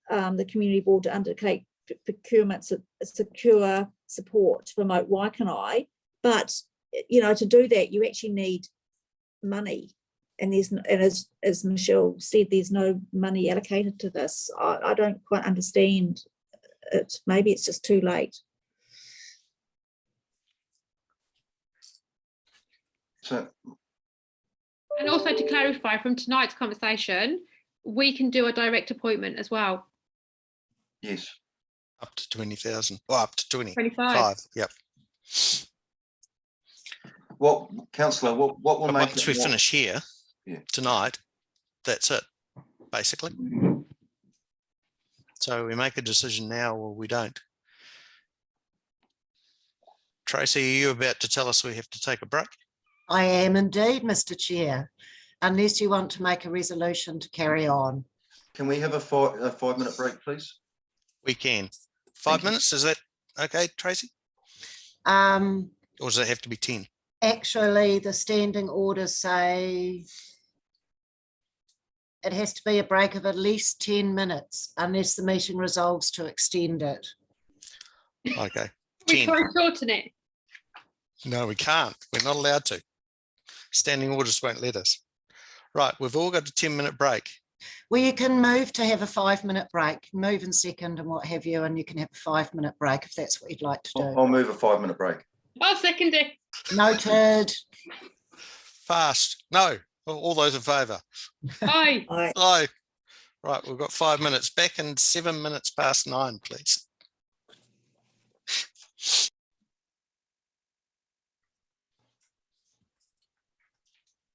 the community board to undertake procurement secure support to promote Waikanae, but to do that you actually need money, and as Michelle said, there's no money allocated to this. I don't quite understand it. Maybe it's just too late. So, And also to clarify from tonight's conversation, we can do a direct appointment as well. yes. Up to 20,000, or up to 25. Yep. Well, councillor, what will But make once it we more- finish here Yeah. tonight, that's it, basically. So we make a decision now or we don't. Tracy, are you about to tell us we have to take a break? I am indeed, Mr. Chair, unless you want to make a resolution to carry on. Can we have a 5-minute break, please? We can. Thank 5 you. minutes, is that okay, Tracy? Or does it have to be 10? Actually, the standing orders say it has to be a break of at least 10 minutes unless the meeting resolves to extend it. Okay. We 10. try and shorten it. No, we can't. We're not allowed to. Standing orders won't let us. Right, we've all got a 10-minute break. Well, you can move to have a 5-minute break, move and second and what have you, and you can have a 5-minute break if that's what you'd like to do. I'll move a 5-minute break. I'll second it. Noted. Fast. No. All those in favour? Aye. Aye. Right, we've got 5 minutes. Back in 7 minutes past 9, please.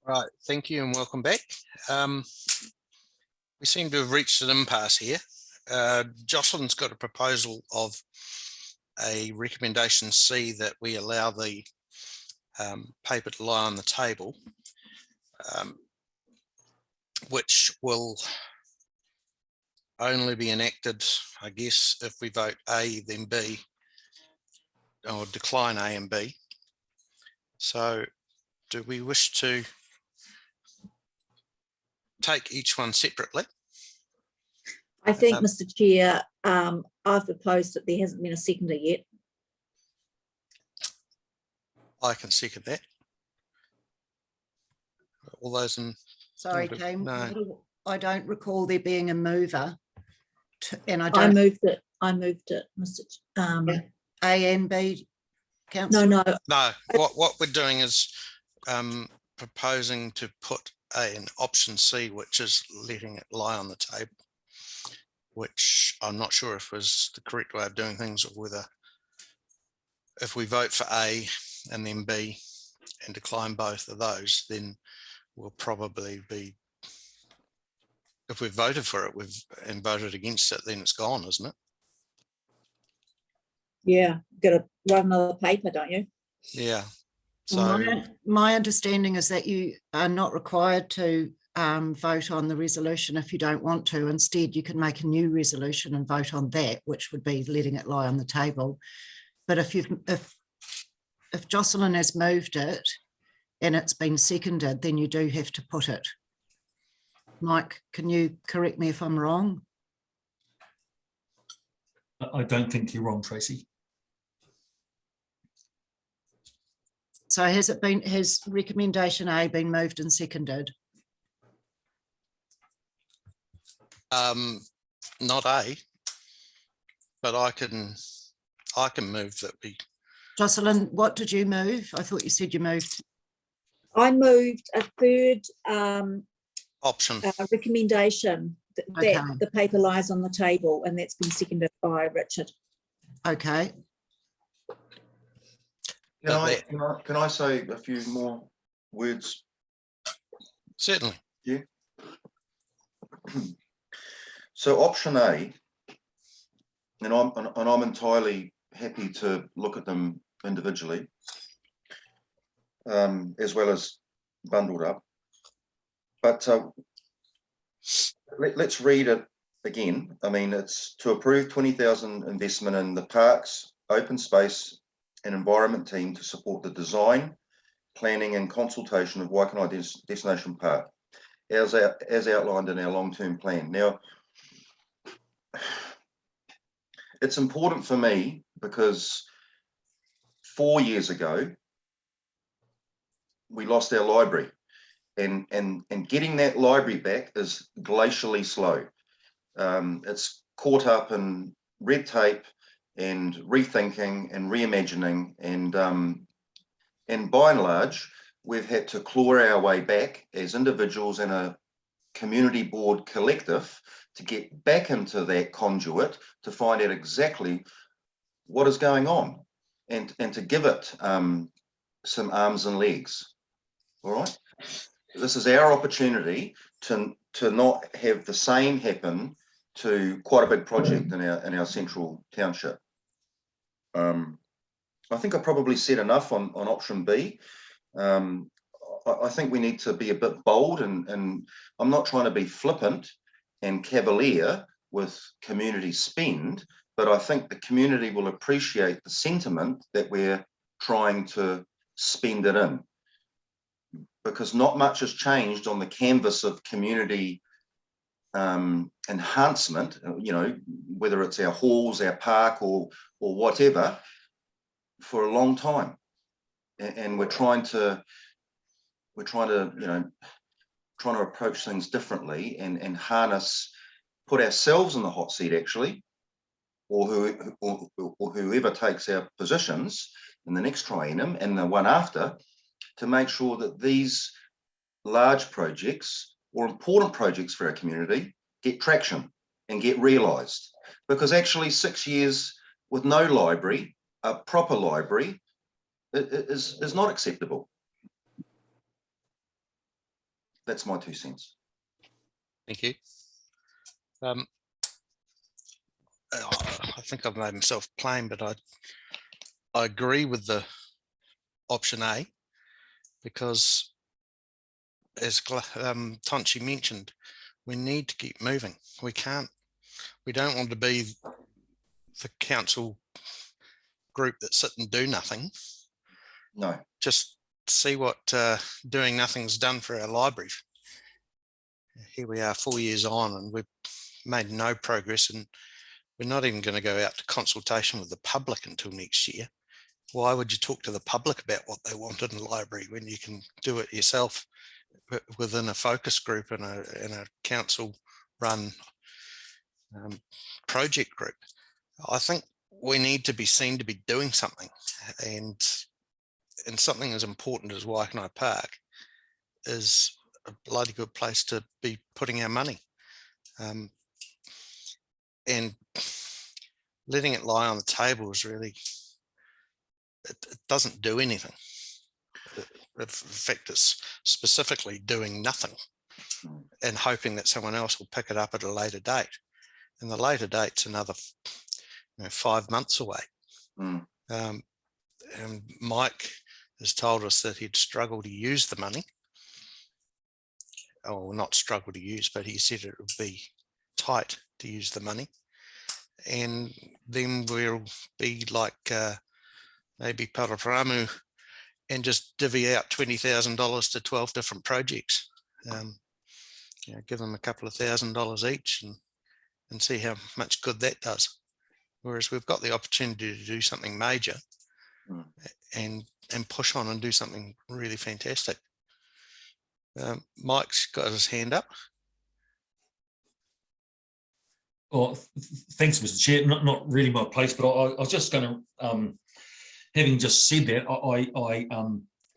Right, thank you and welcome back. We seem to have reached an impasse here. Jocelyn's got a proposal of a recommendation C that we allow the paper to lie on the table, which will only be enacted, I guess, if we vote A, then B, or decline A and B. So do we wish to take each one separately? I think, Mr. Chair, I've proposed that there hasn't been a seconder yet. I can second that. All those in, Sorry, but Kane. no. I don't recall there being a mover. And I I don't. moved it, Mr. A and B, councillor? No, No, what we're doing is proposing to put an option C, which is letting it lie on the table, which I'm not sure if was the correct way of doing things, or whether if we vote for A and then B and decline both of those, then we'll probably be, if we've voted for it and voted against it, then it's gone, isn't it? yeah, got to write another paper, don't you? Yeah. So My understanding is that you are not required to vote on the resolution if you don't want to. Instead, you can make a new resolution and vote on that, which would be letting it lie on the table. But if Jocelyn has moved it and it's been seconded, then you do have to put it. Mike, can you correct me if I'm wrong? I don't think you're wrong, Tracy. So has recommendation A been moved and seconded? Not A, but I can move that we. Jocelyn, what did you move? I thought you said you moved. I moved a third Option. recommendation that Okay. the paper lies on the table, and that's been seconded by Richard. Okay. Can I say a few more words? Certainly. Yeah. So option A, and I'm entirely happy to look at them individually, as well as bundled up. But let's read it again. I mean, it's to approve 20,000 investment in the parks, open space and environment team to support the design, planning and consultation of Waikanae Destination Park, as outlined in our long-term plan. Now, it's important for me because 4 years ago, we lost our library, and getting that library back is glacially slow. It's caught up in red tape and rethinking and reimagining, and by and large, we've had to claw our way back as individuals and a community board collective to get back into that conduit to find out exactly what is going on, and to give it some arms and legs. All right, this is our opportunity to not have the same happen to quite a big project in our central township. I think I probably said enough on option B. I think we need to be a bit bold, and I'm not trying to be flippant and cavalier with community spend, but I think the community will appreciate the sentiment that we're trying to spend it in, because not much has changed on the canvas of community enhancement, you know, whether it's our halls, our park, or whatever, for a long time. And we're trying to approach things differently, and harness, put ourselves in the hot seat actually, or whoever takes our positions in the next triennium and the one after, to make sure that these large projects or important projects for our community get traction and get realised. Because actually 6 years with no library, a proper library, is not acceptable. That's my 2 cents. Thank you. I think I've made myself plain, but I agree with the option A, because as Tonchi mentioned, we need to keep moving. We don't want to be the council group that sit and do nothing. No. Just see what doing nothing's done for our library. Here we are 4 years on, and we've made no progress, and we're not even going to go out to consultation with the public until next year. Why would you talk to the public about what they want in the library when you can do it yourself within a focus group and a council run project group? I think we need to be seen to be doing something, and something as important as Waikanae Park is a bloody good place to be putting our money. And letting it lie on the table is really, it doesn't do anything. In fact, it's specifically doing nothing and hoping that someone else will pick it up at a later date. And the later date's another 5 months away. And Mike has told us that he'd struggle to use the money. Oh, not struggle to use, but he said it would be tight to use the money. And then we'll be like maybe Paraparamu and just divvy out $20,000 to 12 different projects. Give them a couple of $1,000s each and see how much good that does. Whereas we've got the opportunity to do something major and push on and do something really fantastic. Mike's got his hand up. Thanks, Mr. Chair. Not really my place, but I was just going to, having just said that,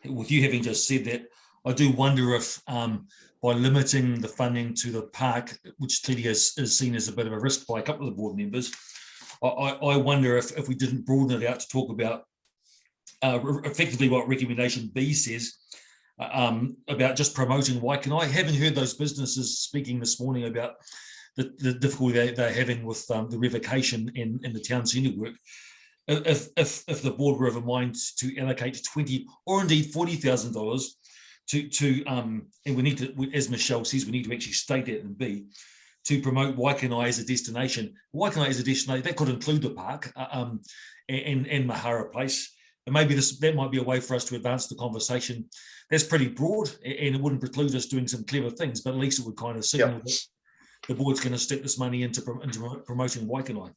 with you having just said that, I do wonder if by limiting the funding to the park, which clearly is seen as a bit of a risk by a couple of the board members, I wonder if we didn't broaden it out to talk about effectively what recommendation B says about just promoting Waikanae. I haven't heard those businesses speaking this morning about the difficulty they're having with the revocation in the town centre work. If the board were of a mind to allocate $20,000 or indeed $40,000 to and we need to, as Michelle says, we need to actually state that in B, to promote Waikanae as a destination. Waikanae as a destination, that could include the park and Mahara Place. And maybe that might be a way for us to advance the conversation. That's pretty broad, and it wouldn't preclude us doing some clever things, but at least it would kind of signal that the board's going to step this money into promoting Waikanae.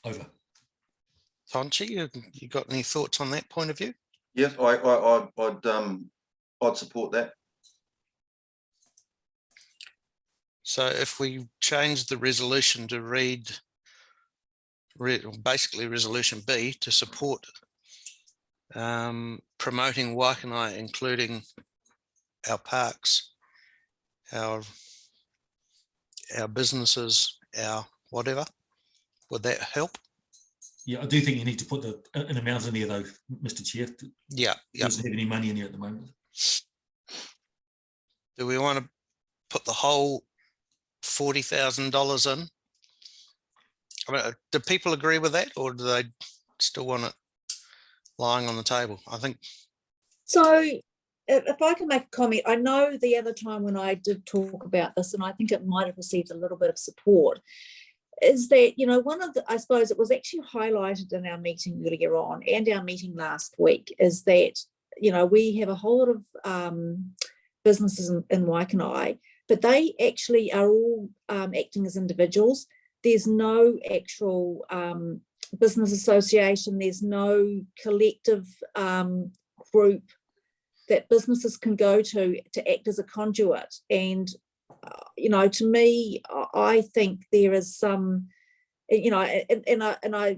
Over. Tonchi, you got any thoughts on that point of view? Yes, I'd support that. So if we change the resolution to read basically resolution B to support promoting Waikanae, including our parks, our businesses, our whatever, would that help? Yeah, I do think you need to put an amount in there though, Mr. Chair. Yeah. Doesn't have any money in there at the moment. Do we want to put the whole $40,000 in? I mean, do people agree with that, or do they still want it lying on the table? I think. So if I can make a comment, I know the other time when I did talk about this, and I think it might have received a little bit of support, is that, you know, one of the, I suppose it was actually highlighted in our meeting earlier on and our meeting last week, is that, you know, we have a whole lot of businesses in Waikanae, but they actually are all acting as individuals. There's no actual business association, there's no collective group that businesses can go to act as a conduit. And you know, to me, I think there is some, you know, and I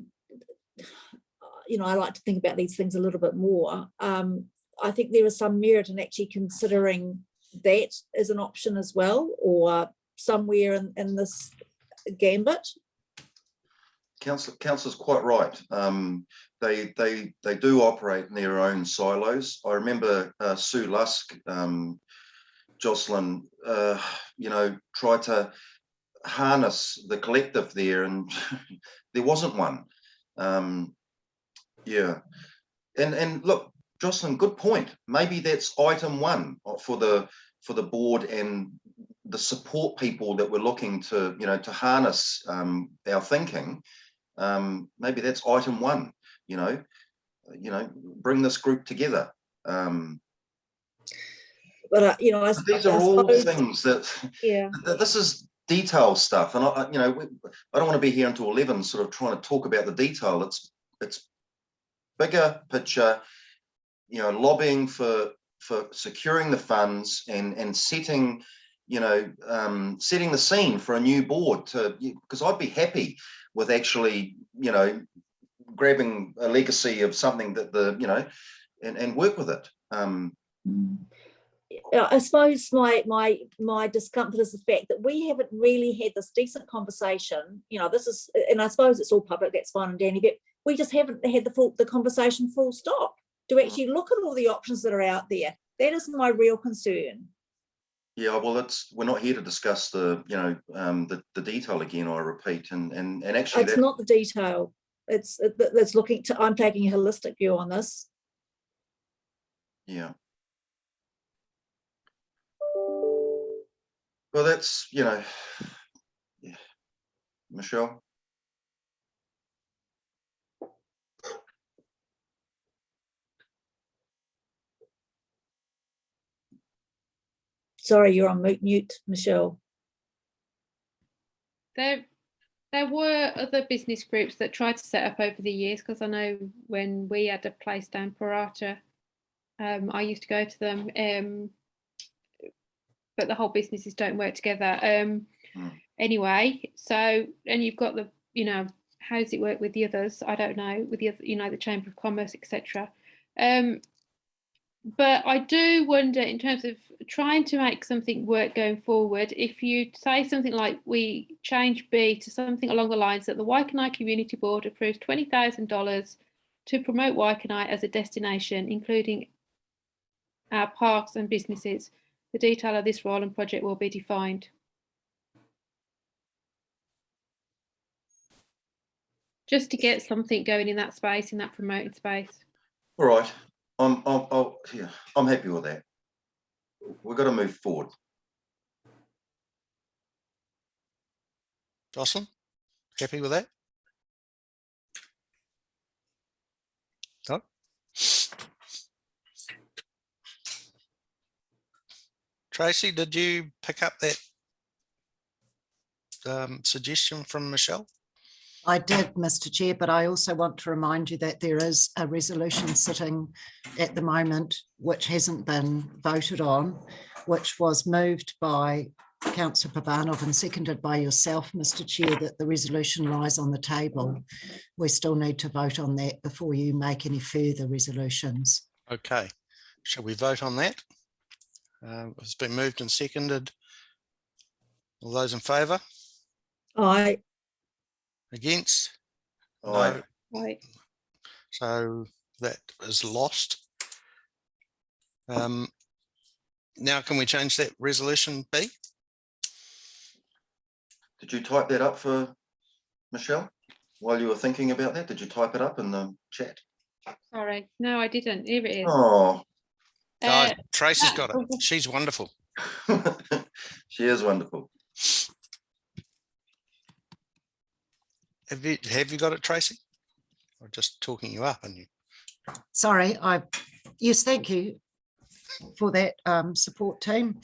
you know, I like to think about these things a little bit more. I think there is some merit in actually considering that as an option as well, or somewhere in this gambit. Councillor's quite right. They do operate in their own silos. I remember Sue Lusk, Jocelyn, you know, tried to harness the collective there, and there wasn't one. Yeah, and look, Jocelyn, good point. Maybe that's item one for the board and the support people that we're looking to, you know, to harness our thinking. Maybe that's item one. You know, bring this group together. But you know, these are all things that, this is detail stuff, and I don't want to be here until 11, sort of trying to talk about the detail. It's bigger picture, you know, lobbying for securing the funds and setting, you know, setting the scene for a new board because I'd be happy with actually, you know, grabbing a legacy of something that you know, and work with it. I suppose my discomfort is the fact that we haven't really had this decent conversation. You know, this is, and I suppose it's all public, that's fine and dandy, but we just haven't had the conversation full stop to actually look at all the options that are out there. That is my real concern. Yeah, well, we're not here to discuss the, you know, the detail again, I repeat, and actually it's not the detail. It's looking to, I'm taking a holistic view on this. Yeah. Well, that's, you know, yeah. Michelle. Sorry, you're on mute, Michelle. There were other business groups that tried to set up over the years, because I know when we had a place down Parata, I used to go to them. but the whole businesses don't work together. Anyway, so, and you've got the, you know, how does it work with the others? I don't know, with the other, you know, the Chamber of Commerce, etc. But I do wonder, in terms of trying to make something work going forward, if you say something like we change B to something along the lines that the Waikanae Community Board approves $20,000 to promote Waikanae as a destination, including our parks and businesses. The detail of this role and project will be defined. Just to get something going in that space, in that promoting space. All right, I'm happy with that. We've got to move forward. Jocelyn, happy with that? No? Tracy, did you pick up that suggestion from Michelle? I did, Mr. Chair, but I also want to remind you that there is a resolution sitting at the moment which hasn't been voted on, which was moved by Councillor Pavanov and seconded by yourself, Mr. Chair, that the resolution lies on the table. We still need to vote on that before you make any further resolutions. Okay, shall we vote on that? It's been moved and seconded. All those in favour? Aye. Against? Aye. Right. So that is lost. Now can we change that resolution B? Did you type that up for Michelle while you were thinking about that? Did you type it up in the chat? Sorry, no, I didn't. Here it is. Oh, Tracy's got it. She's wonderful. she is wonderful. Have you got it, Tracy? Or just talking you up and you? Sorry, yes, thank you for that support team.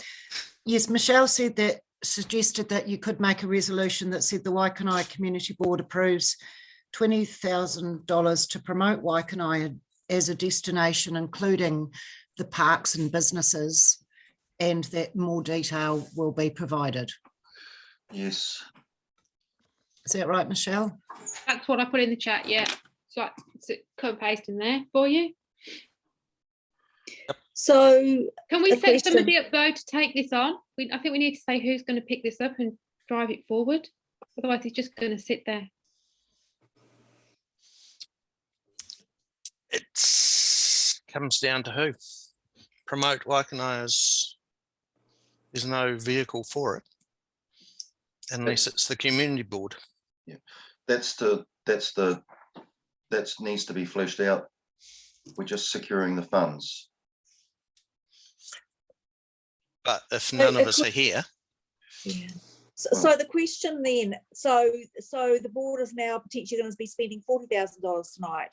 Yes, Michelle suggested that you could make a resolution that said the Waikanae Community Board approves $20,000 to promote Waikanae as a destination, including the parks and businesses, and that more detail will be provided. Yes. Is that right, Michelle? That's what I put in the chat, yeah. So cut and paste in there for you. So Can we A set question. somebody up though to take this on? I think we need to say who's going to pick this up and drive it forward. Otherwise it's just going to sit there. It comes down to who. Promote Waikanae is no vehicle for it, unless it's the community board. Yeah, that needs to be fleshed out. We're just securing the funds. But if none of us are here, yeah. So the question then, so the board is now potentially going to be spending $40,000 tonight.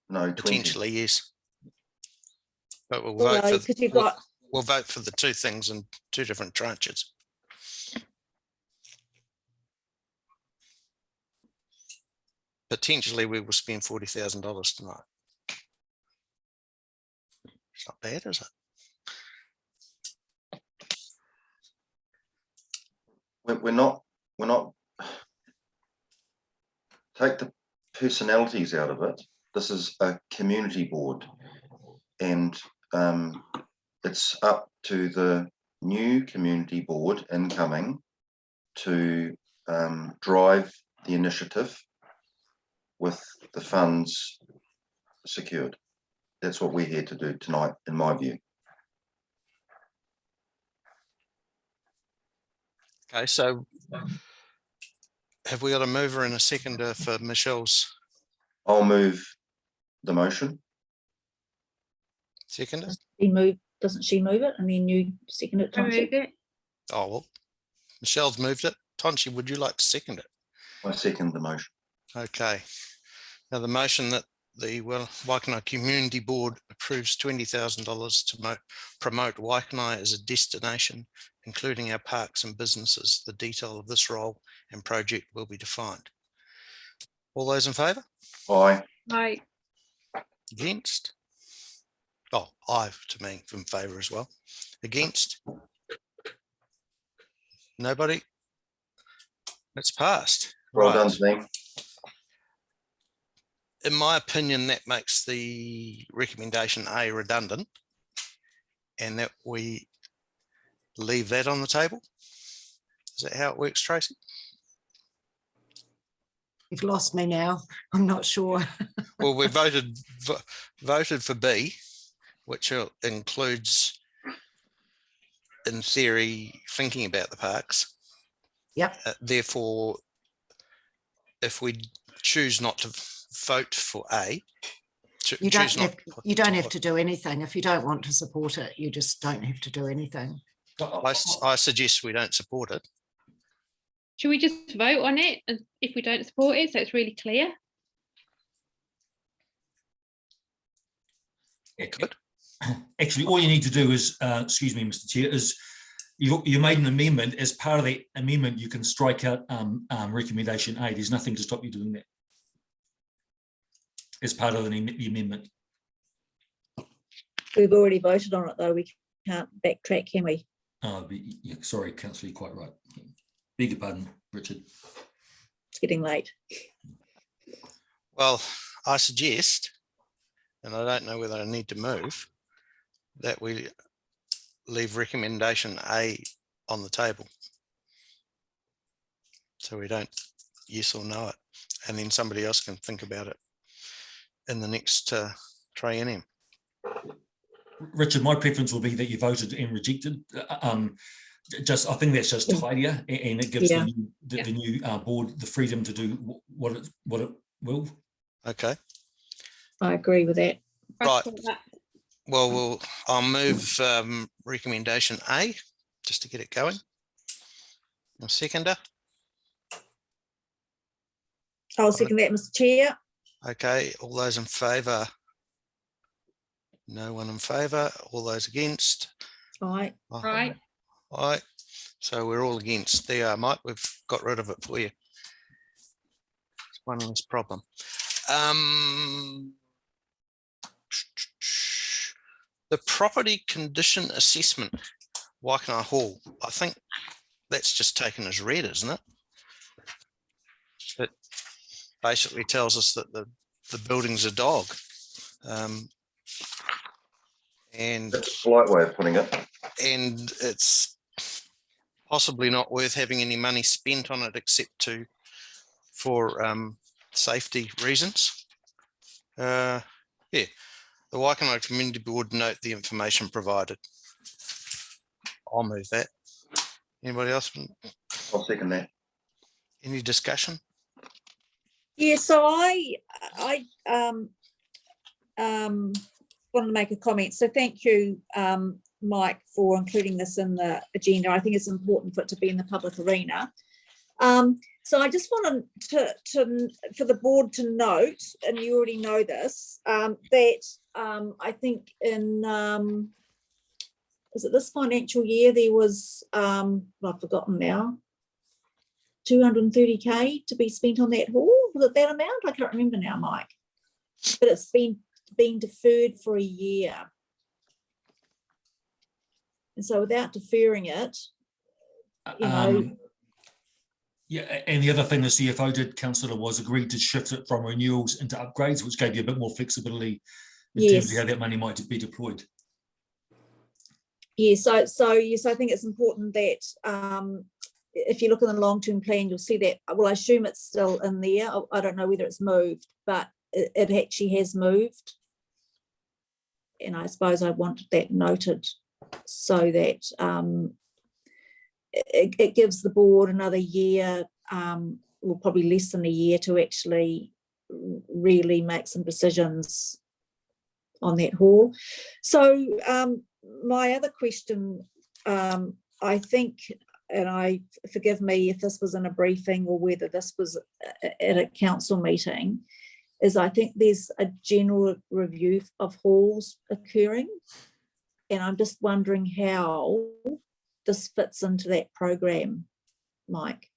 No, 20. potentially yes. But we'll Well, vote for because you've got we'll vote for the two things in two different tranches. Potentially we will spend $40,000 tonight. It's not bad, is it? We're not take the personalities out of it. This is a community board, and it's up to the new community board incoming to drive the initiative with the funds secured. That's what we're here to do tonight, in my view. Okay, so have we got a mover and a seconder for Michelle's I'll move the motion. seconder? doesn't she move it and then you second it, I Tonchi? moved it. Oh, well, Michelle's moved it. Tonchi, would you like to second it? I second the motion. Okay. Now the motion that the Waikanae Community Board approves $20,000 to promote Waikanae as a destination, including our parks and businesses. The detail of this role and project will be defined. All those in favour? Aye. Right. Against? Oh, aye to me, in favour as well. Against? Nobody? It's passed. Well Right. done, team. In my opinion, that makes the recommendation A redundant, and that we leave that on the table. Is that how it works, Tracy? You've lost me now. I'm not sure. Well, we voted for B, which includes, in theory, thinking about the parks. Yep. Therefore, if we choose not to vote for A, You don't have to do anything. If you don't want to support it, you just don't have to do anything. I suggest we don't support it. Should we just vote on it and if we don't support it, so it's really clear? Good. Actually, all you need to do is, excuse me, Mr. Chair, is you made an amendment. As part of that amendment, you can strike out recommendation A. There's nothing to stop you doing that as part of the amendment. We've already voted on it though. We can't backtrack, can we? Yeah, sorry, Councillor, you're quite right. Beg your pardon, Richard. It's getting late. Well, I suggest, and I don't know whether I need to move, that we leave recommendation A on the table. So we don't yes or no it, and then somebody else can think about it in the next triennium. Richard, my preference will be that you voted and rejected. I think that's just tidier, and it gives the new board the freedom to do what it will. Okay. I agree with that. Right. Well, I'll move recommendation A just to get it going. A seconder. I'll second that, Mr. Chair. Okay, all those in favour? No one in favour. All those against? Aye. Right. Aye. So we're all against. There you are, Mike. We've got rid of it for you. It's one less problem. The property condition assessment, Waikanae Hall. I think that's just taken as read, isn't it? It basically tells us that the building's a dog. And That's a polite way of putting it. And it's possibly not worth having any money spent on it except for safety reasons. Yeah, the Waikanae Community Board note the information provided. I'll move that. Anybody else? I'll second that. Any discussion? Yeah, so I wanted to make a comment. So thank you, Mike, for including this in the agenda. I think it's important for it to be in the public arena. So I just wanted for the board to note, and you already know this, that I think in is it this financial year there was I've forgotten now, 230k to be spent on that hall. Was it that amount? I can't remember now, Mike. But it's been deferred for a year. And so without deferring it, you know. Yeah, and the other thing the CFO did, Councillor, was agreed to shift it from renewals into upgrades, which gave you a bit more flexibility in terms of how that money might be deployed. Yeah, so yes, I think it's important that if you look at the long-term plan, you'll see that. Well, I assume it's still in there. I don't know whether it's moved, but it actually has moved. And I suppose I wanted that noted so that it gives the board another year, or probably less than a year, to actually really make some decisions on that hall. So my other question, I think, and forgive me if this was in a briefing or whether this was at a council meeting, is I think there's a general review of halls occurring, and I'm just wondering how this fits into that program, Mike.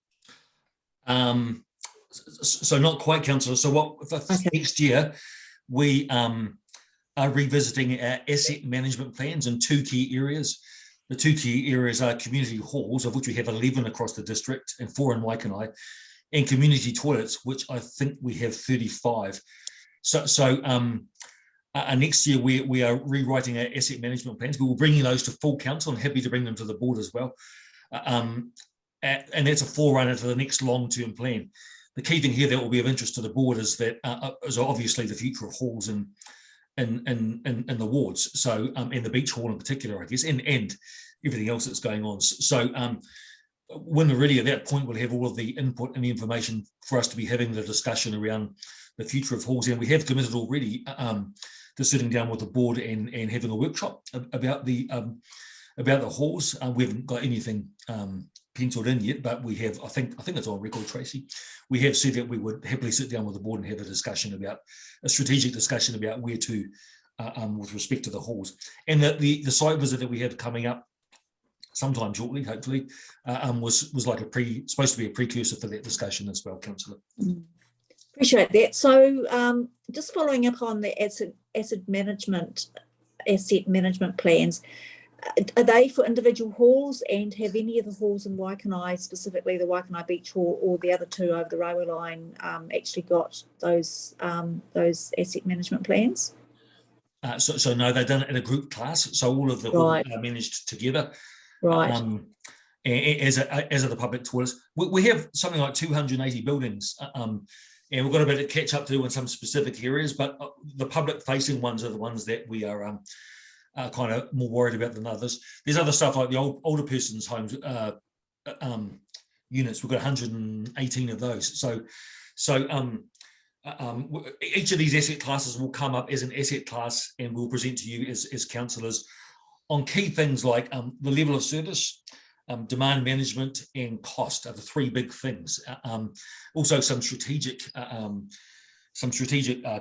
So not quite, Councillor. So what next year we are revisiting our asset management plans in two key areas. The two key areas are community halls, of which we have 11 across the district and 4 in Waikanae, and community toilets, which I think we have 35. Next year we are rewriting our asset management plans. We will bring those to full council. I'm happy to bring them to the board as well. And that's a forerunner to the next long-term plan. The key thing here that will be of interest to the board is that is obviously the future of halls in the wards. So and the beach hall in particular, I guess, and everything else that's going on. So when we're ready at that point, we'll have all of the input and the information for us to be having the discussion around the future of halls. And we have committed already to sitting down with the board and having a workshop about the halls. We haven't got anything penciled in yet, but we have, I think it's on record, Tracy. We have said that we would happily sit down with the board and have a strategic discussion about where to, with respect to the halls. And that the site visit that we have coming up sometime shortly, hopefully, was like supposed to be a precursor for that discussion as well, Councillor. Appreciate that. So just following up on the asset management plans, are they for individual halls, and have any of the halls in Waikanae, specifically the Waikanae Beach Hall or the other two over the railway line, actually got those asset management plans? So no, they've done it in a group class. So all of the halls are managed together. Right. As are the public toilets. We have something like 280 buildings, and we've got a bit to catch up to in some specific areas, but the public facing ones are the ones that we are kind of more worried about than others. There's other stuff like the older person's homes units. We've got 118 of those. So each of these asset classes will come up as an asset class, and we'll present to you as councillors on key things like the level of service, demand management, and cost are the three big things. Also some strategic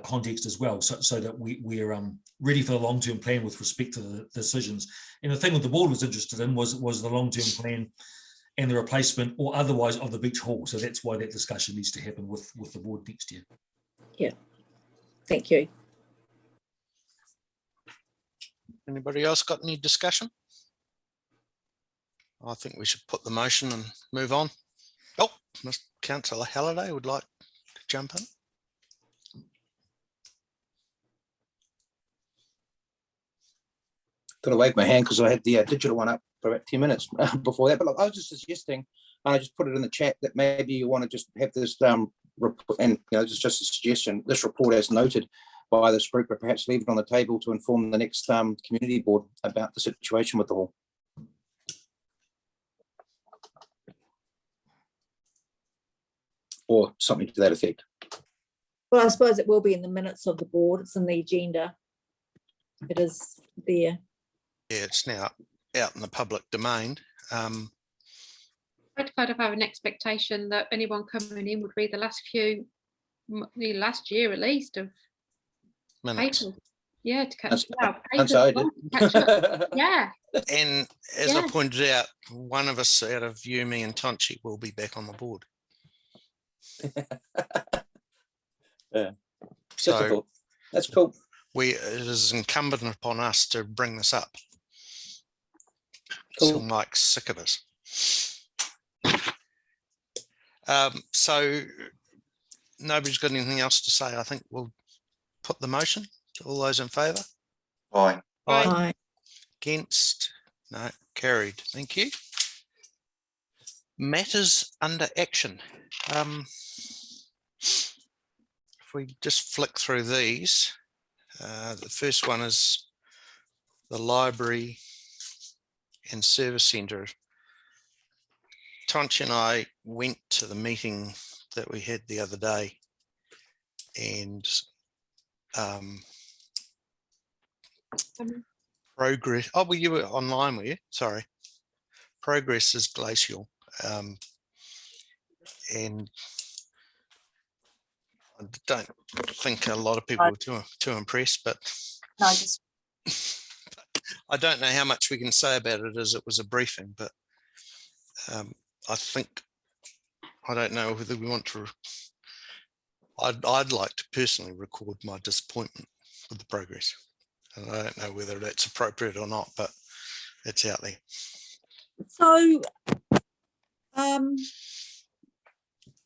context as well, so that we're ready for the long-term plan with respect to the decisions. And the thing that the board was interested in was the long-term plan and the replacement or otherwise of the beach hall. So that's why that discussion needs to happen with the board next year. Yeah, thank you. Anybody else got any discussion? I think we should put the motion and move on. Oh, Mr. Councillor Halliday would like to jump in. Got to wave my hand because I had the digital one up for about 10 minutes before that. But look, I was just suggesting, I just put it in the chat, that maybe you want to just have this report, and just a suggestion, this report as noted by this group, but perhaps leave it on the table to inform the next community board about the situation with the hall. Or something to that effect. Well, I suppose it will be in the minutes of the board. It's in the agenda. It is there. Yeah, it's now out in the public domain. I'd kind of have an expectation that anyone coming in would read the last year at least of Minutes. papers. Yeah, to catch up. Yeah. And as I pointed out, one of us out of you, me and Tonchi will be back on the board. Yeah. So that's cool. It is incumbent upon us to bring this up. Cool. So Mike's sick of us. So nobody's got anything else to say. I think we'll put the motion. All those in favour? Aye. Aye. Against? No, carried. Thank you. Matters under action. If we just flick through these, the first one is the library and service centre. Tonchi and I went to the meeting that we had the other day, and progress. Oh, well, you were online, were you? Sorry. Progress is glacial. And I don't think a lot of people were too impressed, but No, just I don't know how much we can say about it as it was a briefing, but I think, I don't know whether we want to, I'd like to personally record my disappointment with the progress. And I don't know whether that's appropriate or not, but it's out there. So,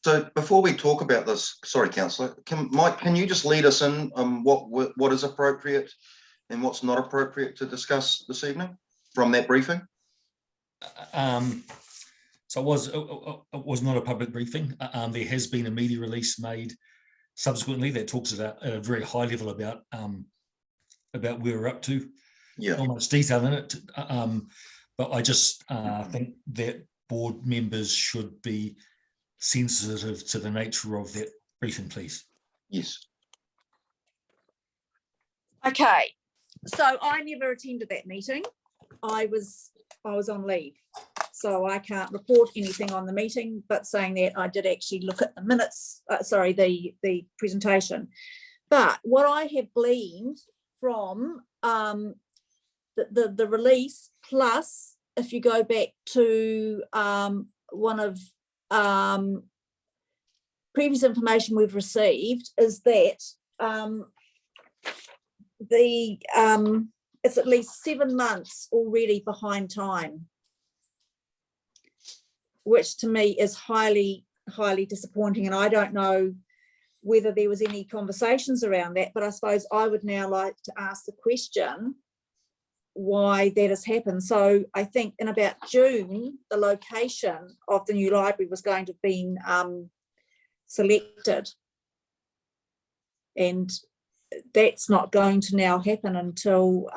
So before we talk about this, sorry, councillor, Mike, can you just lead us in on what is appropriate and what's not appropriate to discuss this evening from that briefing? So it was not a public briefing. There has been a media release made subsequently that talks about at a very high level about where we're up to. Yeah. Not much detail in it, but I just think that board members should be sensitive to the nature of that briefing, please. Yes. okay, so I never attended that meeting. I was on leave, so I can't report anything on the meeting, but saying that I did actually look at the minutes, the presentation. But what I have gleaned from the release, plus if you go back to one of previous information we've received, is that it's at least 7 months already behind time, which to me is highly disappointing. And I don't know whether there was any conversations around that, but I suppose I would now like to ask the question why that has happened. So I think in about June, the location of the new library was going to have been selected, and that's not going to now happen until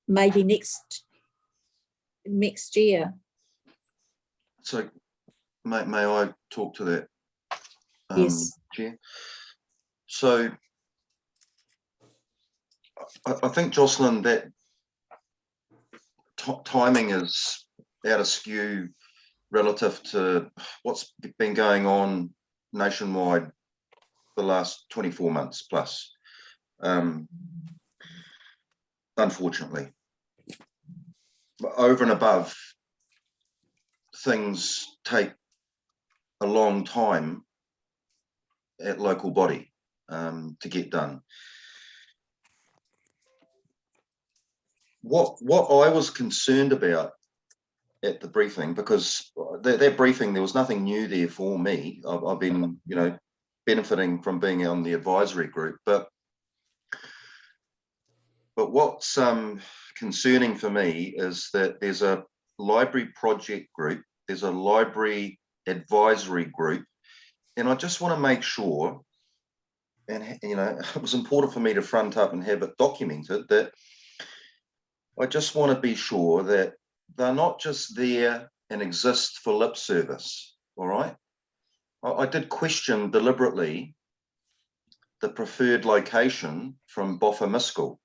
maybe next year. So may I talk to that? Yes. Chair? So I think, Jocelyn, that timing is out of skew relative to what's been going on nationwide the last 24 months plus, unfortunately. But over and above, things take a long time at local body to get done. What I was concerned about at the briefing, because that briefing, there was nothing new there for me. I've been, benefiting from being on the advisory group, but what's concerning for me is that there's a library project group, there's a library advisory group, and I just want to make sure, and it was important for me to front up and have it documented, that I just want to be sure that they're not just there and exist for lip service, all right? I did question deliberately the preferred location from Boffa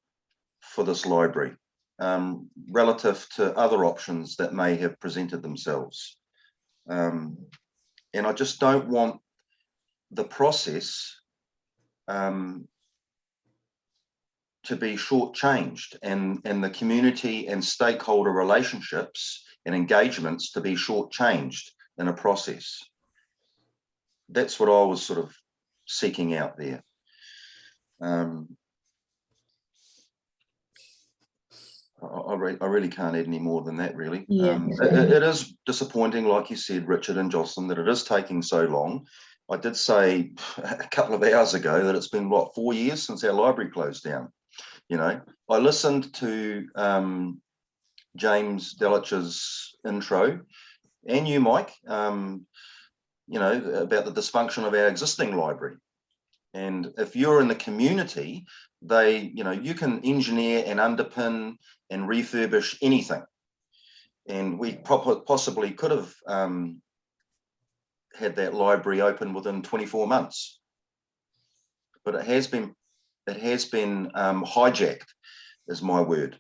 for this library, relative to other options that may have presented themselves. And I just don't want the process to be shortchanged, and the community and stakeholder relationships and engagements to be shortchanged in a process. That's what I was sort of seeking out there. I really can't add any more than that, really. Yeah. It is disappointing, like you said, Richard and Jocelyn, that it is taking so long. I did say a couple of hours ago that it's been, 4 years since our library closed down. I listened to James Delich's intro, and you, Mike, about the dysfunction of our existing library. And if you're in the community, you can engineer and underpin and refurbish anything. And we possibly could have had that library open within 24 months. But it has been hijacked, is my word,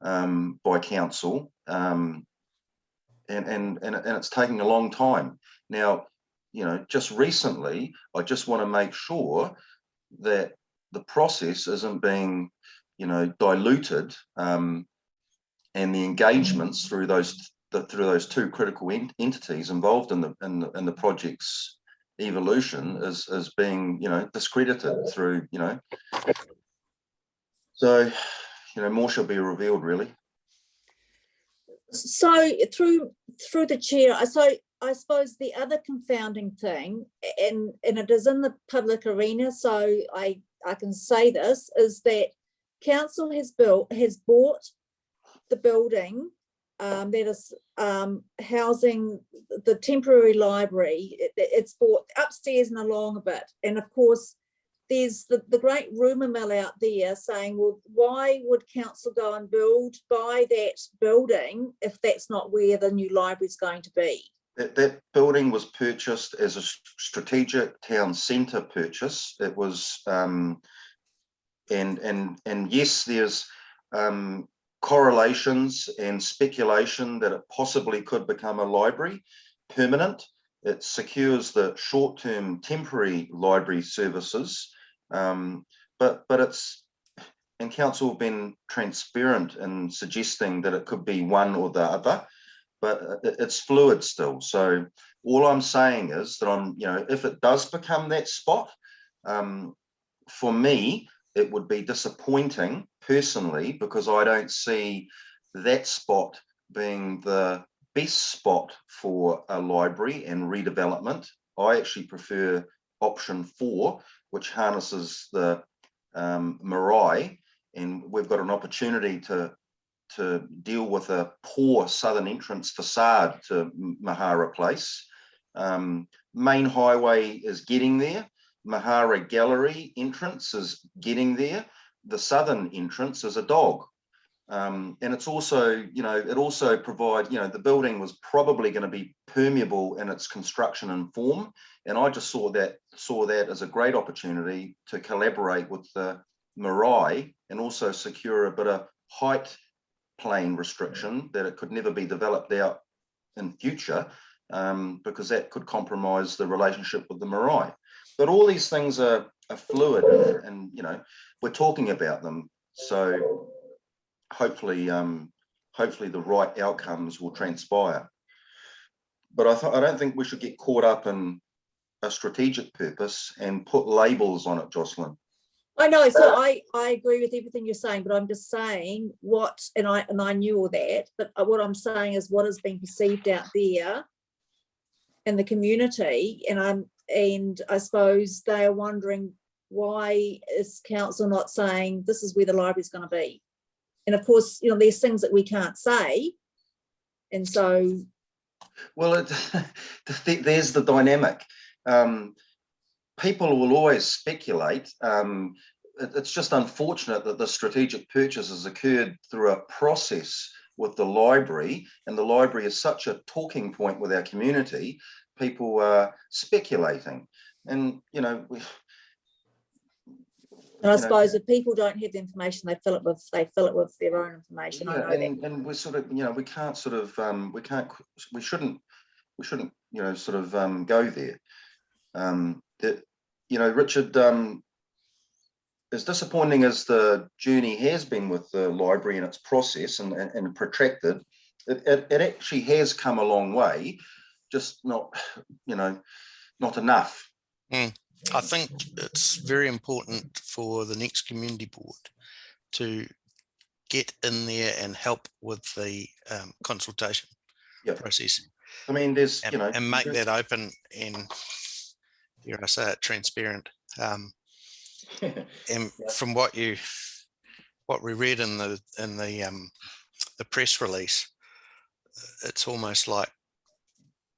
by council, and it's taking a long time. Now, just recently, I just want to make sure that the process isn't being, diluted, and the engagements through those two critical entities involved in the project's evolution is being, discredited through, so, more shall be revealed, really. So through the chair, so I suppose the other confounding thing, and it is in the public arena, so I can say this, is that council has bought the building that is housing the temporary library. It's bought upstairs and along a bit, and of course there's the great rumour mill out there saying, well, why would council go and buy that building if that's not where the new library is going to be? That building was purchased as a strategic town centre purchase. It was, and yes, there's correlations and speculation that it possibly could become a library, permanent. It secures the short-term temporary library services, but it's, and council have been transparent in suggesting that it could be one or the other, but it's fluid still. So all I'm saying is that if it does become that spot, for me, it would be disappointing personally, because I don't see that spot being the best spot for a library and redevelopment. I actually prefer option 4, which harnesses the marae, and we've got an opportunity to deal with a poor southern entrance facade to Mahara Place. Main highway is getting there. Mahara Gallery entrance is getting there. The southern entrance is a dog. And it's also, it also provides, the building was probably going to be permeable in its construction and form. And I just saw that as a great opportunity to collaborate with the marae and also secure a bit of height plane restriction that it could never be developed out in future, because that could compromise the relationship with the marae. But all these things are fluid, and we're talking about them. So hopefully the right outcomes will transpire. But I don't think we should get caught up in a strategic purpose and put labels on it, Jocelyn. I know, so I agree with everything you're saying, but I'm just saying and I knew all that, but what I'm saying is what is being perceived out there in the community, and I suppose they are wondering, why is council not saying this is where the library is going to be? And of course, there's things that we can't say, and so. Well, there's the dynamic. People will always speculate. It's just unfortunate that the strategic purchase has occurred through a process with the library, and the library is such a talking point with our community. People are speculating, and I suppose if people don't have the information, they fill it with their own information. Yeah, I know that. And we're sort of, we can't sort of, we shouldn't, sort of go there. Richard, as disappointing as the journey has been with the library and its process and protracted, it actually has come a long way, just not enough. I think it's very important for the next community board to get in there and help with the consultation process. I mean, there's, and make that open and, dare I say it, transparent. And from what we read in the press release, it's almost like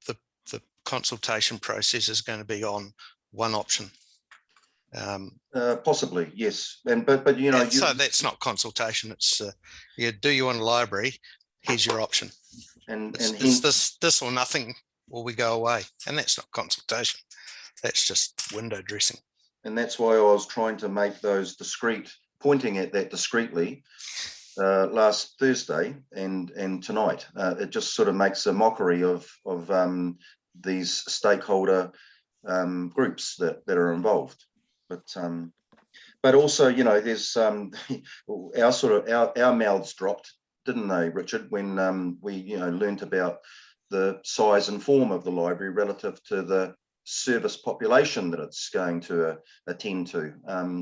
the consultation process is going to be on one option. Possibly, yes, but so that's not consultation. It's do you want a library? Here's your option. And it's this or nothing, or we go away, and that's not consultation. That's just window dressing. And that's why I was trying to make those pointing at that discreetly last Thursday and tonight. It just sort of makes a mockery of these stakeholder groups that are involved. But also, there's our mouths dropped, didn't they, Richard, when we learnt about the size and form of the library relative to the service population that it's going to attend to.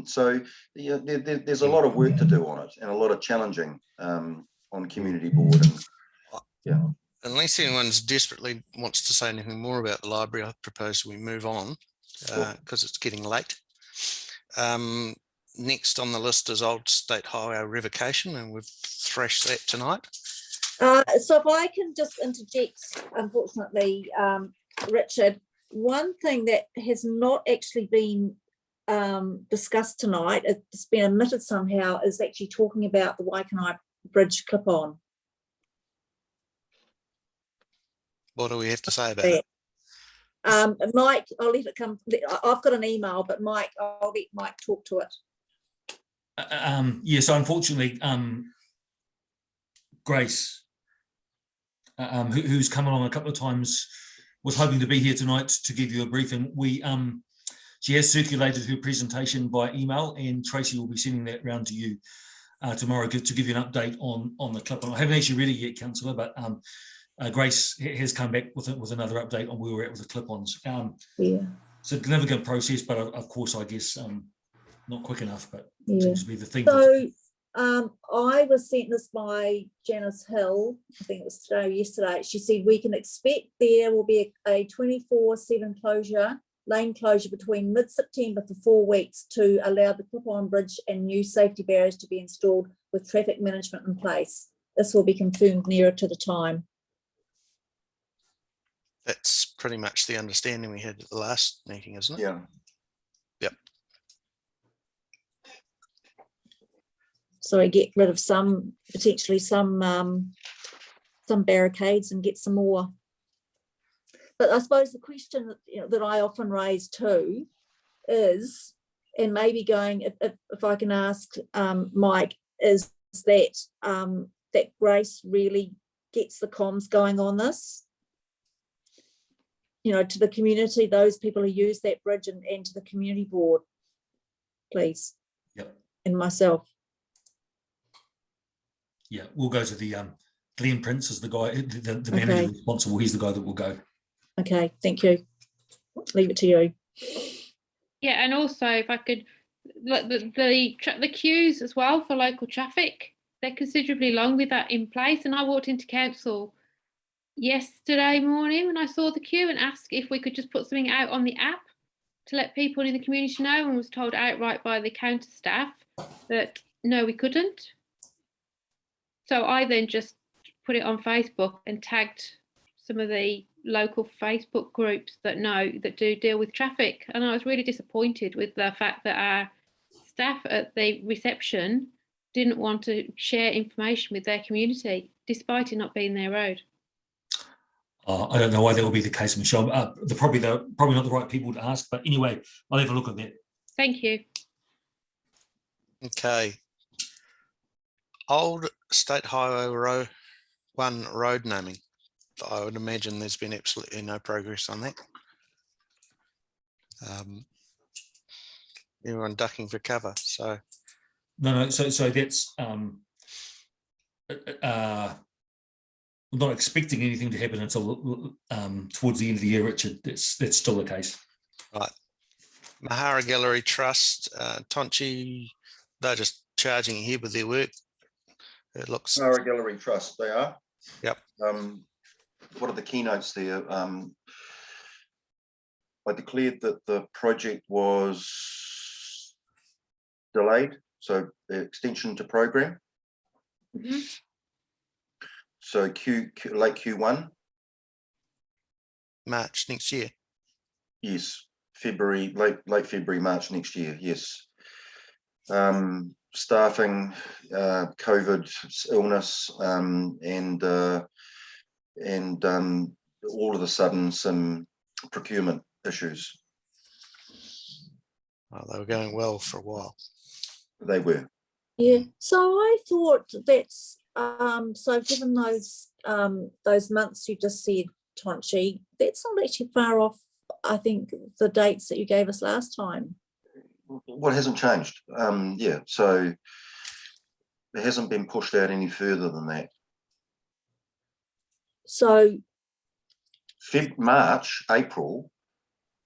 So yeah, there's a lot of work to do on it, and a lot of challenging on community board. And yeah, unless anyone's desperately wants to say anything more about the library, I propose we move on because it's getting late. Next on the list is Old State Highway revocation, and we've thrashed that tonight. So if I can just interject, unfortunately, Richard, one thing that has not actually been discussed tonight, it's been omitted somehow, is actually talking about the Waikanae Bridge clip-on. What do we have to say about it? Mike, I'll let it come. I've got an email, but Mike, I'll let Mike talk to it. Yes, unfortunately, Grace, who's come along a couple of times, was hoping to be here tonight to give you a briefing. She has circulated her presentation by email, and Tracy will be sending that round to you tomorrow to give you an update on the clip. I haven't actually read it yet, Councillor, but Grace has come back with another update on where we're at with the clip-ons. Yeah. Significant process, but of course, I guess not quick enough, but Yeah. seems to be the thing. So I was sent this by Janice Hill, I think it was today or yesterday. She said we can expect there will be a 24/7 lane closure between mid-September for 4 weeks to allow the clip-on bridge and new safety barriers to be installed with traffic management in place. This will be confirmed nearer to the time. That's pretty much the understanding we had at the last meeting, isn't it? yeah. Yep. So I get rid of potentially some barricades and get some more. But I suppose the question that I often raise too is, and maybe going, if I can ask Mike, is that that Grace really gets the comms going on this, to the community, those people who use that bridge, and to the community board, please. Yep. And myself. Yeah, we'll go to the Glenn Prince is the guy, the manager responsible. He's the guy that will go. Okay, thank you. Leave it to you. Yeah, and also if I could, like the queues as well for local traffic, they're considerably long with that in place. And I walked into council yesterday morning when I saw the queue and asked if we could just put something out on the app to let people in the community know, and was told outright by the counter staff that no, we couldn't. So I then just put it on Facebook and tagged some of the local Facebook groups that do deal with traffic. And I was really disappointed with the fact that our staff at the reception didn't want to share information with their community, despite it not being their road. I don't know why that will be the case, Michelle. They're probably not the right people to ask. But anyway, I'll have a look at that. Thank you. Okay. Old State Highway 1 road naming. I would imagine there's been absolutely no progress on that. Everyone ducking for cover. So no. So that's I'm not expecting anything to happen until towards the end of the year, Richard. That's still the case. Right. Mahara Gallery Trust, Tonchi, they're just charging ahead with their work. It looks. Mahara Gallery Trust, they are. Yep. What are the keynotes there? I declared that the project was delayed, so the extension to program. Mm-hmm. So late Q1. March next year. Yes, February, late February, March next year. Yes. Staffing, COVID illness, and all of a sudden some procurement issues. Well, they were going well for a while. They were. Yeah. So I thought that's so given those months you just said, Tonchi, that's not actually far off, I think, the dates that you gave us last time. What hasn't changed? Yeah. So it hasn't been pushed out any further than that. So March, April,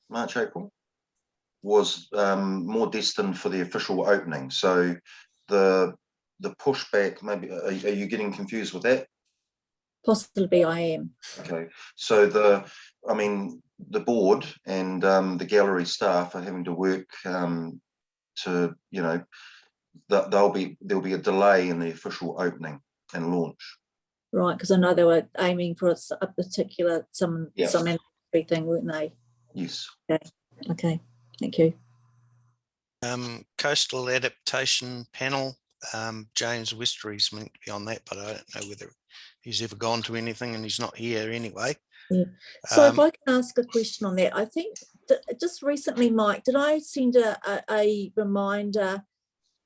March, April, was more destined for the official opening. So the pushback, maybe, are you getting confused with that? Possibly I am. Okay, so the board and the gallery staff are having to work to, you know, there'll be a delay in the official opening and launch. Right, because I know they were aiming for a particular some Yeah. industry thing, weren't they? Yes. Okay, thank you. Coastal Adaptation Panel, James Westery's meant to be on that, but I don't know whether he's ever gone to anything, and he's not here anyway. Yeah. So if I can ask a question on that, I think that just recently, Mike, did I send a reminder?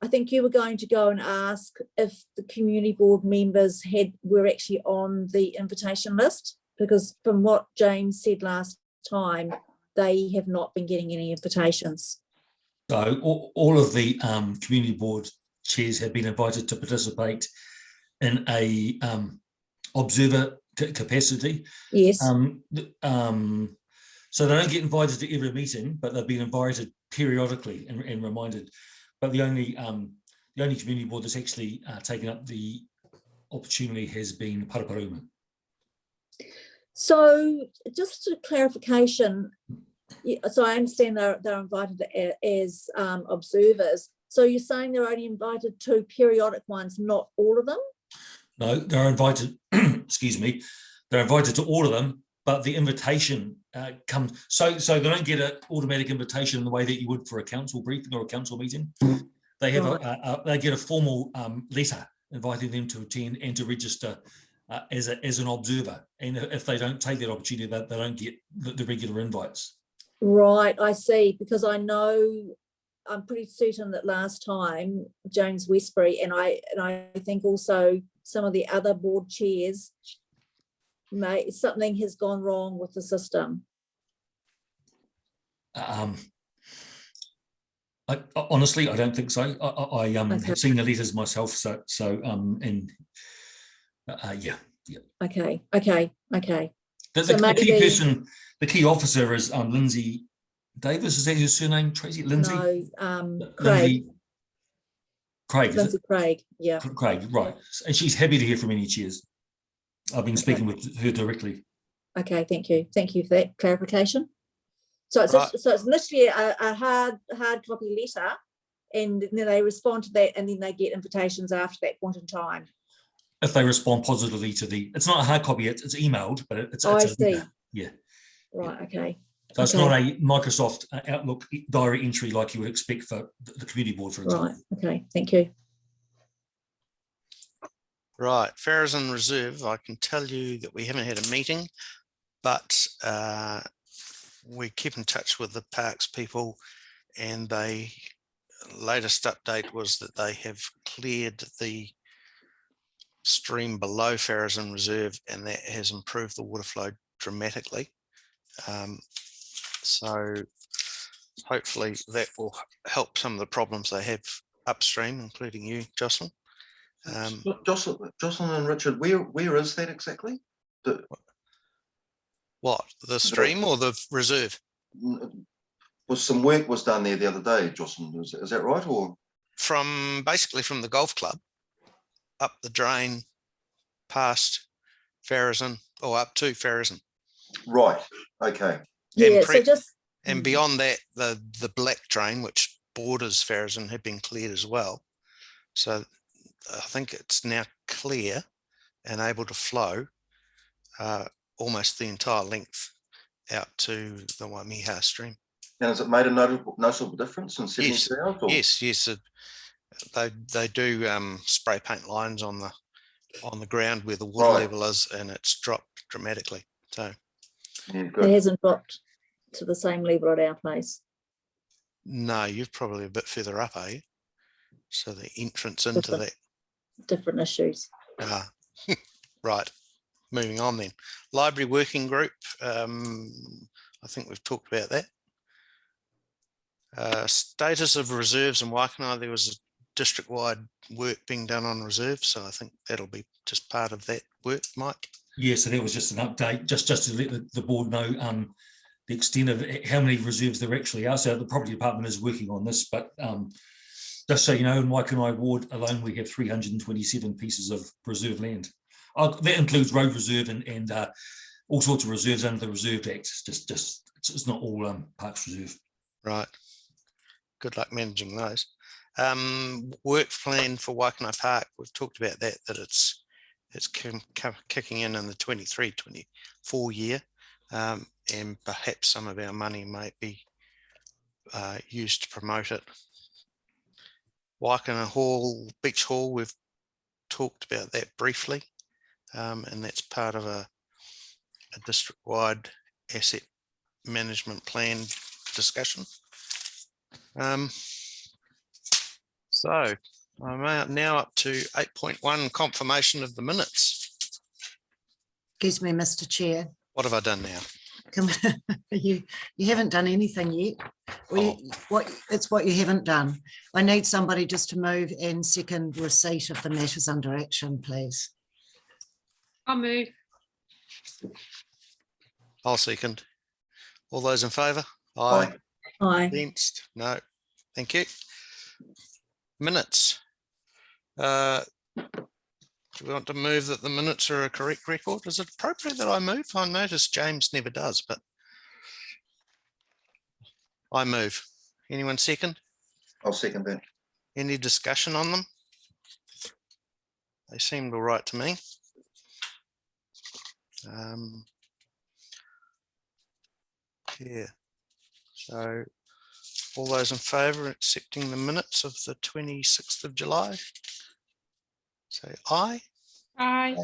I think you were going to go and ask if the community board members were actually on the invitation list, because from what James said last time, they have not been getting any invitations. So all of the community board chairs have been invited to participate in a observer capacity. Yes. So they don't get invited to every meeting, but they've been invited periodically and reminded. But the only community board that's actually taken up the opportunity has been Paraparaumu. So just a clarification, so I understand they're invited as observers. So you're saying they're only invited to periodic ones, not all of them? No, they're invited, excuse me, they're invited to all of them, but the invitation comes, so they don't get an automatic invitation in the way that you would for a council briefing or a council meeting. They have they get a formal letter inviting them to attend and to register as an observer. And if they don't take that opportunity, they don't get the regular invites. Right, I see, because I know, I'm pretty certain that last time James Westbury and I think also some of the other board chairs, something has gone wrong with the system. Honestly, I don't think so. I Okay. have seen the letters myself, so yeah. Okay. The key officer is Lindsay Davis. Is that her surname, Tracy? Lindsay? No, Craig. Craig, is Lindsay it? Craig, yeah. Craig, right. And she's happy to hear from any chairs. I've been speaking with her directly. Okay, thank you. Thank you for that clarification. So it's literally a hard copy letter, and then they respond to that, and then they get invitations after that point in time. If they respond positively to it's not a hard copy, it's emailed, but it's I see. Yeah. Right, okay. So it's not a Microsoft Outlook diary entry like you would expect for the community board, for example. Right, okay, thank you. Right, Farazan Reserve, I can tell you that we haven't had a meeting, but we keep in touch with the parks people, and the latest update was that they have cleared the stream below Farazan Reserve, and that has improved the water flow dramatically. So hopefully that will help some of the problems they have upstream, including you, Jocelyn. Jocelyn and Richard, where is that exactly? What, the stream or the reserve? Some work was done there the other day, Jocelyn. Is that right? Or Basically from the golf club up the drain past Farazan, or up to Farazan. Right. Okay. Yeah. So just and beyond that, the black drain, which borders Farazan, had been cleared as well. So I think it's now clear and able to flow almost the entire length out to the Waimiha stream. And has it made a noticeable difference in Sydney South? Yes. They do spray paint lines on the ground where the water level is, and it's dropped dramatically. So it hasn't dropped to the same level at our place. No, you're probably a bit further up, are you? So the entrance into that. Different issues. Right. Moving on then. Library working group. I think we've talked about that. Status of reserves in Waikanae. There was a district-wide work being done on reserves, so I think that'll be just part of that work, Mike. Yes, so there was just an update, just to let the board know. the extent of how many reserves there actually are. So the property department is working on this, but just so you know, in Waikanae ward alone, we have 327 pieces of reserve land. That includes road reserve and all sorts of reserves under the Reserve Act. It's not all Parks Reserve. Right. Good luck managing those. Work plan for Waikanae Park. We've talked about that it's kicking in the 23-24 year, and perhaps some of our money might be used to promote it. Waikanae Beach Hall, we've talked about that briefly, and that's part of a district-wide asset management plan discussion. So I'm now up to 8.1, confirmation of the minutes. Excuse me, Mr. Chair. What have I done now? You haven't done anything yet. It's what you haven't done. I need somebody just to move and second receipt of the matters under action, please. I'll move. I'll second. All those in favour? Aye. Aye. Against? No. Thank you. Minutes. Do we want to move that the minutes are a correct record? Is it appropriate that I move? I notice James never does, but I move. Anyone second? I'll second that. Any discussion on them? They seemed all right to me. Yeah. So all those in favour of accepting the minutes of the 26th of July? Say aye. Aye.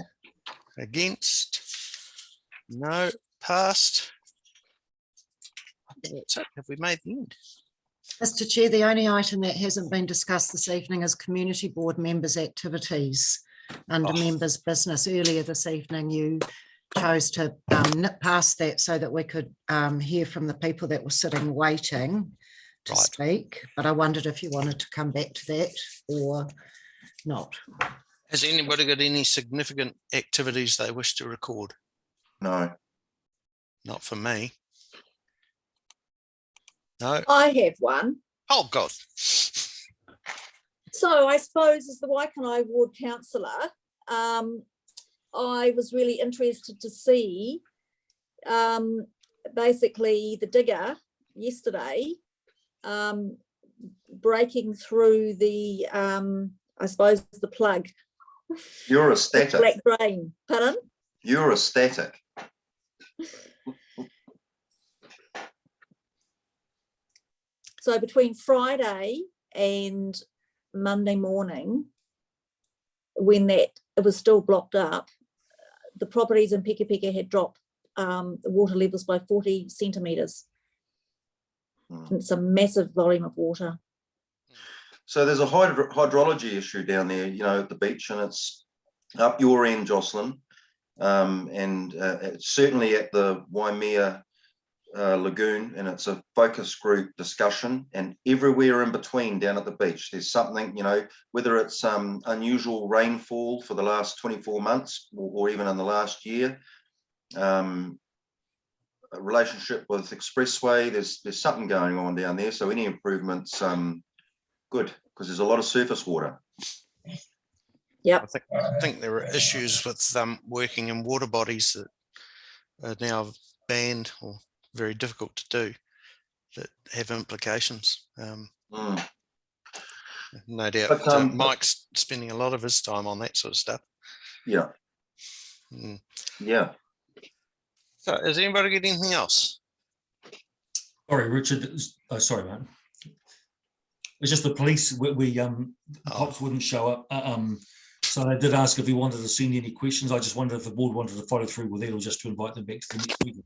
Against? No. Passed. I think that's it. Have we made the end? Mr. Chair, the only item that hasn't been discussed this evening is community board members' activities under members' business. Earlier this evening, you chose to nip past that so that we could hear from the people that were sitting waiting to speak. But I wondered if you wanted to come back to that or not. Has anybody got any significant activities they wish to record? No. Not for me. No. I have one. Oh, God. So I suppose as the Waikanae ward councillor, I was really interested to see basically the digger yesterday breaking through the, I suppose, the plug. You're a static. Black drain. Pardon? You're a static. So between Friday and Monday morning, when it was still blocked up, the properties in Peka Peka had dropped the water levels by 40 centimetres. It's a massive volume of water. So there's a hydrology issue down there, you know, at the beach, and it's up your end, Jocelyn, and it's certainly at the Waimea Lagoon, and it's a focus group discussion, and everywhere in between down at the beach there's something, you know, whether it's unusual rainfall for the last 24 months or even in the last year, a relationship with Expressway, there's something going on down there. So any improvements good, because there's a lot of surface water. Yep. I think there are issues with working in water bodies that are now banned or very difficult to do that have implications. No doubt But, Mike's spending a lot of his time on that sort of stuff. Yeah. Yeah. So has anybody got anything else? Sorry, Richard. Oh, sorry, mate. It's just the police. Cops wouldn't show up. So they did ask if we wanted to send any questions. I just wondered if the board wanted to follow through with that or just to invite them back to the next meeting.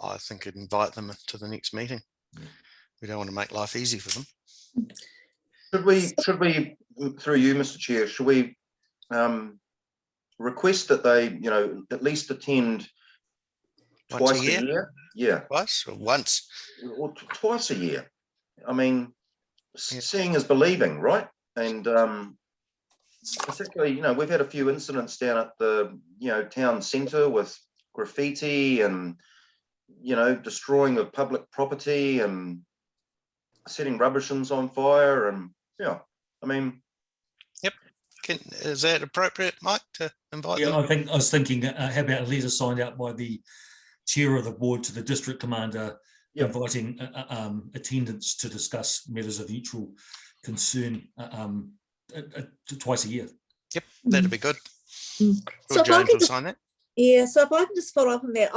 I think I'd invite them to the next meeting. We don't want to make life easy for them. Should we, through you, Mr. Chair, should we request that they, you know, at least attend twice a year? Yeah. Twice or once? Or twice a year. I mean, seeing is believing, right? And particularly, you know, we've had a few incidents down at the, you know, town centre with graffiti and destroying of public property and setting rubbish bins on fire, and Is that appropriate, Mike, to invite Yeah, them? I was thinking, how about a letter signed out by the chair of the board to the district commander, Yep. inviting attendants to discuss matters of mutual concern twice a year. Yep, that'd be good. So George if I Jones could will just- sign that. Yeah, so if I can just follow up on that,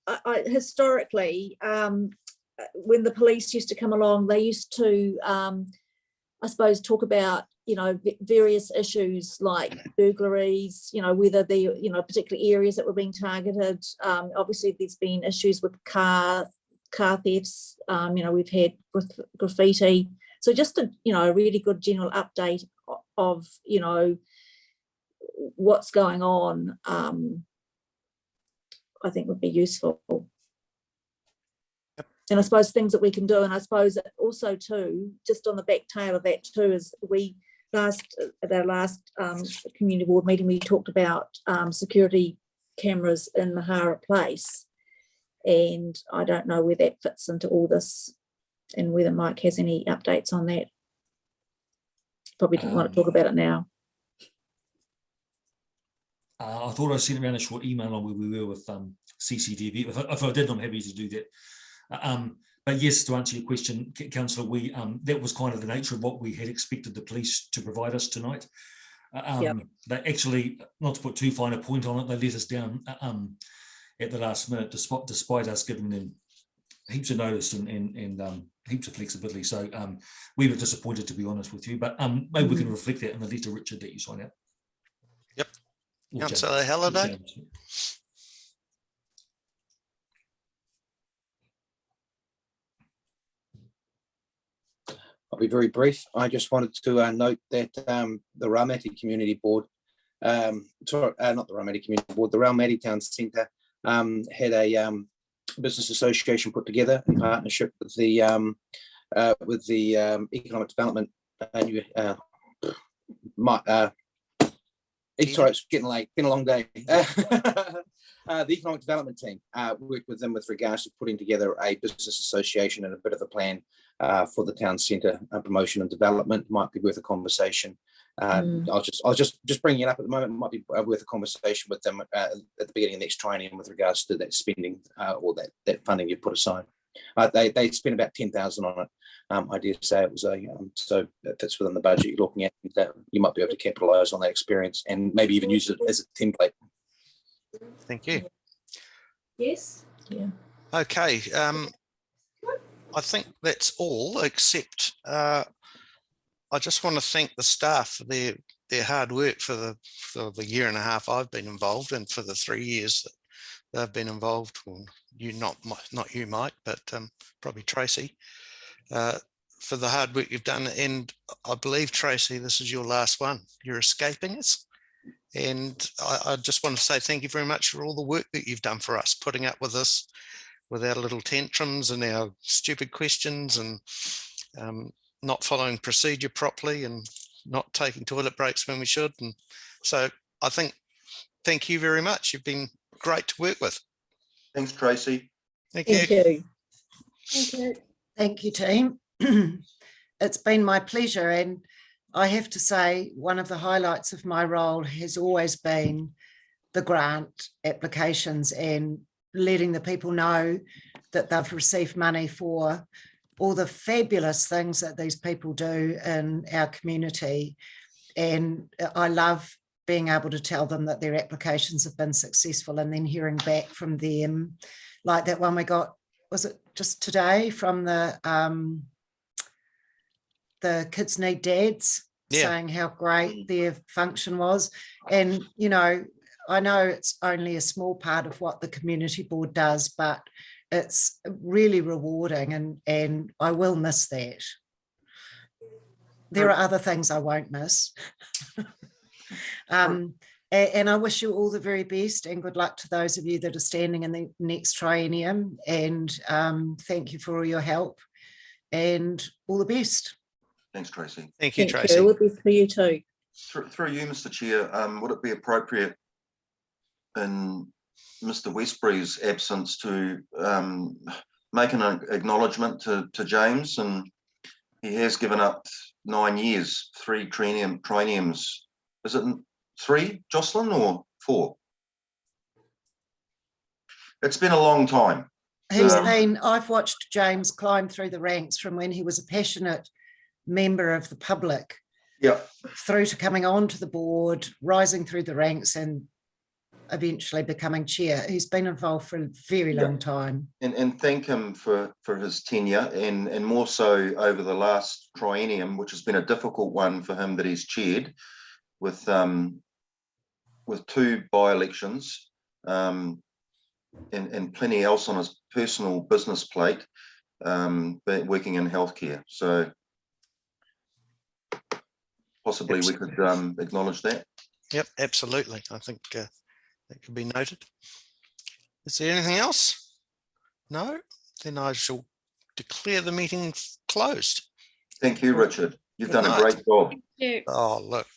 I historically, when the police used to come along, they used to, I suppose, talk about, various issues like burglaries, whether the, particular areas that were being targeted. Obviously, there's been issues with car thefts. We've had graffiti. So just a, a really good general update of, what's going on. I think would be useful. And I suppose things that we can do, and I suppose also too, just on the back tail of that too, is at our last community board meeting, we talked about security cameras in Mahara Place, and I don't know where that fits into all this, and whether Mike has any updates on that. Probably didn't want to talk about it now. I thought I sent around a short email on where we were with CCTV. If I did, I'm happy to do that. But yes, to answer your question, Councillor, that was kind of the nature of what we had expected the police to provide us tonight. They actually, not to put too fine a point on it, they let us down at the last minute, despite us giving them heaps of notice and heaps of flexibility. So we were disappointed, to be honest with you. But maybe we can reflect that in the letter, Richard, that you sign out. Yep. Councillor Halliday. I'll be very brief. I just wanted to note that the Raumati Community Board, not the Raumati Community Board, the Raumati Town Centre had a business association put together in partnership with the economic development. Sorry, it's getting late. Been a long day. The economic development team worked with them with regards to putting together a business association and a bit of a plan for the town centre promotion and development. Might be worth a conversation. I'll just bring it up at the moment. It might be worth a conversation with them at the beginning of next triennium with regards to that spending or that funding you put aside. They spent about 10,000 on it. I dare say it was so that fits within the budget you're looking at. That you might be able to capitalise on that experience and maybe even use it as a template. Thank you. Yes. Yeah. Okay. I think that's all, except I just want to thank the staff for their hard work for the year and a half I've been involved, and for the 3 years that they've been involved. Well, you not you, Mike, but probably Tracy, for the hard work you've done. And I believe, Tracy, this is your last one. You're escaping us. And I just want to say thank you very much for all the work that you've done for us, putting up with us, with our little tantrums and our stupid questions, and not following procedure properly, and not taking toilet breaks when we should. And so I think, thank you very much. You've been great to work with. Thanks, Tracy. Thank you. Thank you. Thank you. Thank you, team. It's been my pleasure, and I have to say one of the highlights of my role has always been the grant applications and letting the people know that they've received money for all the fabulous things that these people do in our community. And I love being able to tell them that their applications have been successful, and then hearing back from them, like that one we got, was it just today, from the Kids Need Dads, saying how great their function was. And, I know it's only a small part of what the community board does, but it's really rewarding, and I will miss that. There are other things I won't miss. And I wish you all the very best, and good luck to those of you that are standing in the next triennium, and thank you for all your help, and all the best. Thanks, Tracy. Thank you, Thank Tracy. you. It would be for you too. Through you, Mr. Chair, would it be appropriate in Mr. Westbury's absence to make an acknowledgement to James, and he has given up 9 years, 3 triniums. Is it 3, Jocelyn, or 4? It's been a long time. I've watched James climb through the ranks from when he was a passionate member of the public, through to coming onto the board, rising through the ranks, and eventually becoming chair. He's been involved for a very long time. And thank him for his tenure, and more so over the last triennium, which has been a difficult one for him that he's chaired, with 2 by-elections, and plenty else on his personal business plate, but working in healthcare. So possibly we could acknowledge that. Yep, absolutely. I think that could be noted. Is there anything else? No? Then I shall declare the meeting closed. Thank you, Richard. You've done a Right. great job. Thank you. Oh, look,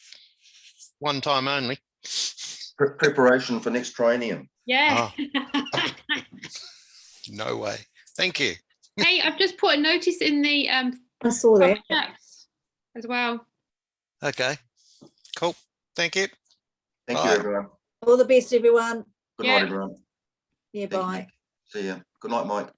one time only. Preparation for next triennium. Yeah. No way. Thank you. Hey, I've just put a notice in the I saw that. chats as well. Okay, cool. Thank you. Thank Bye. you, everyone. All the best, everyone. Good Yeah. night, everyone. Yeah, Thank you. bye. See ya. Good night, Mike.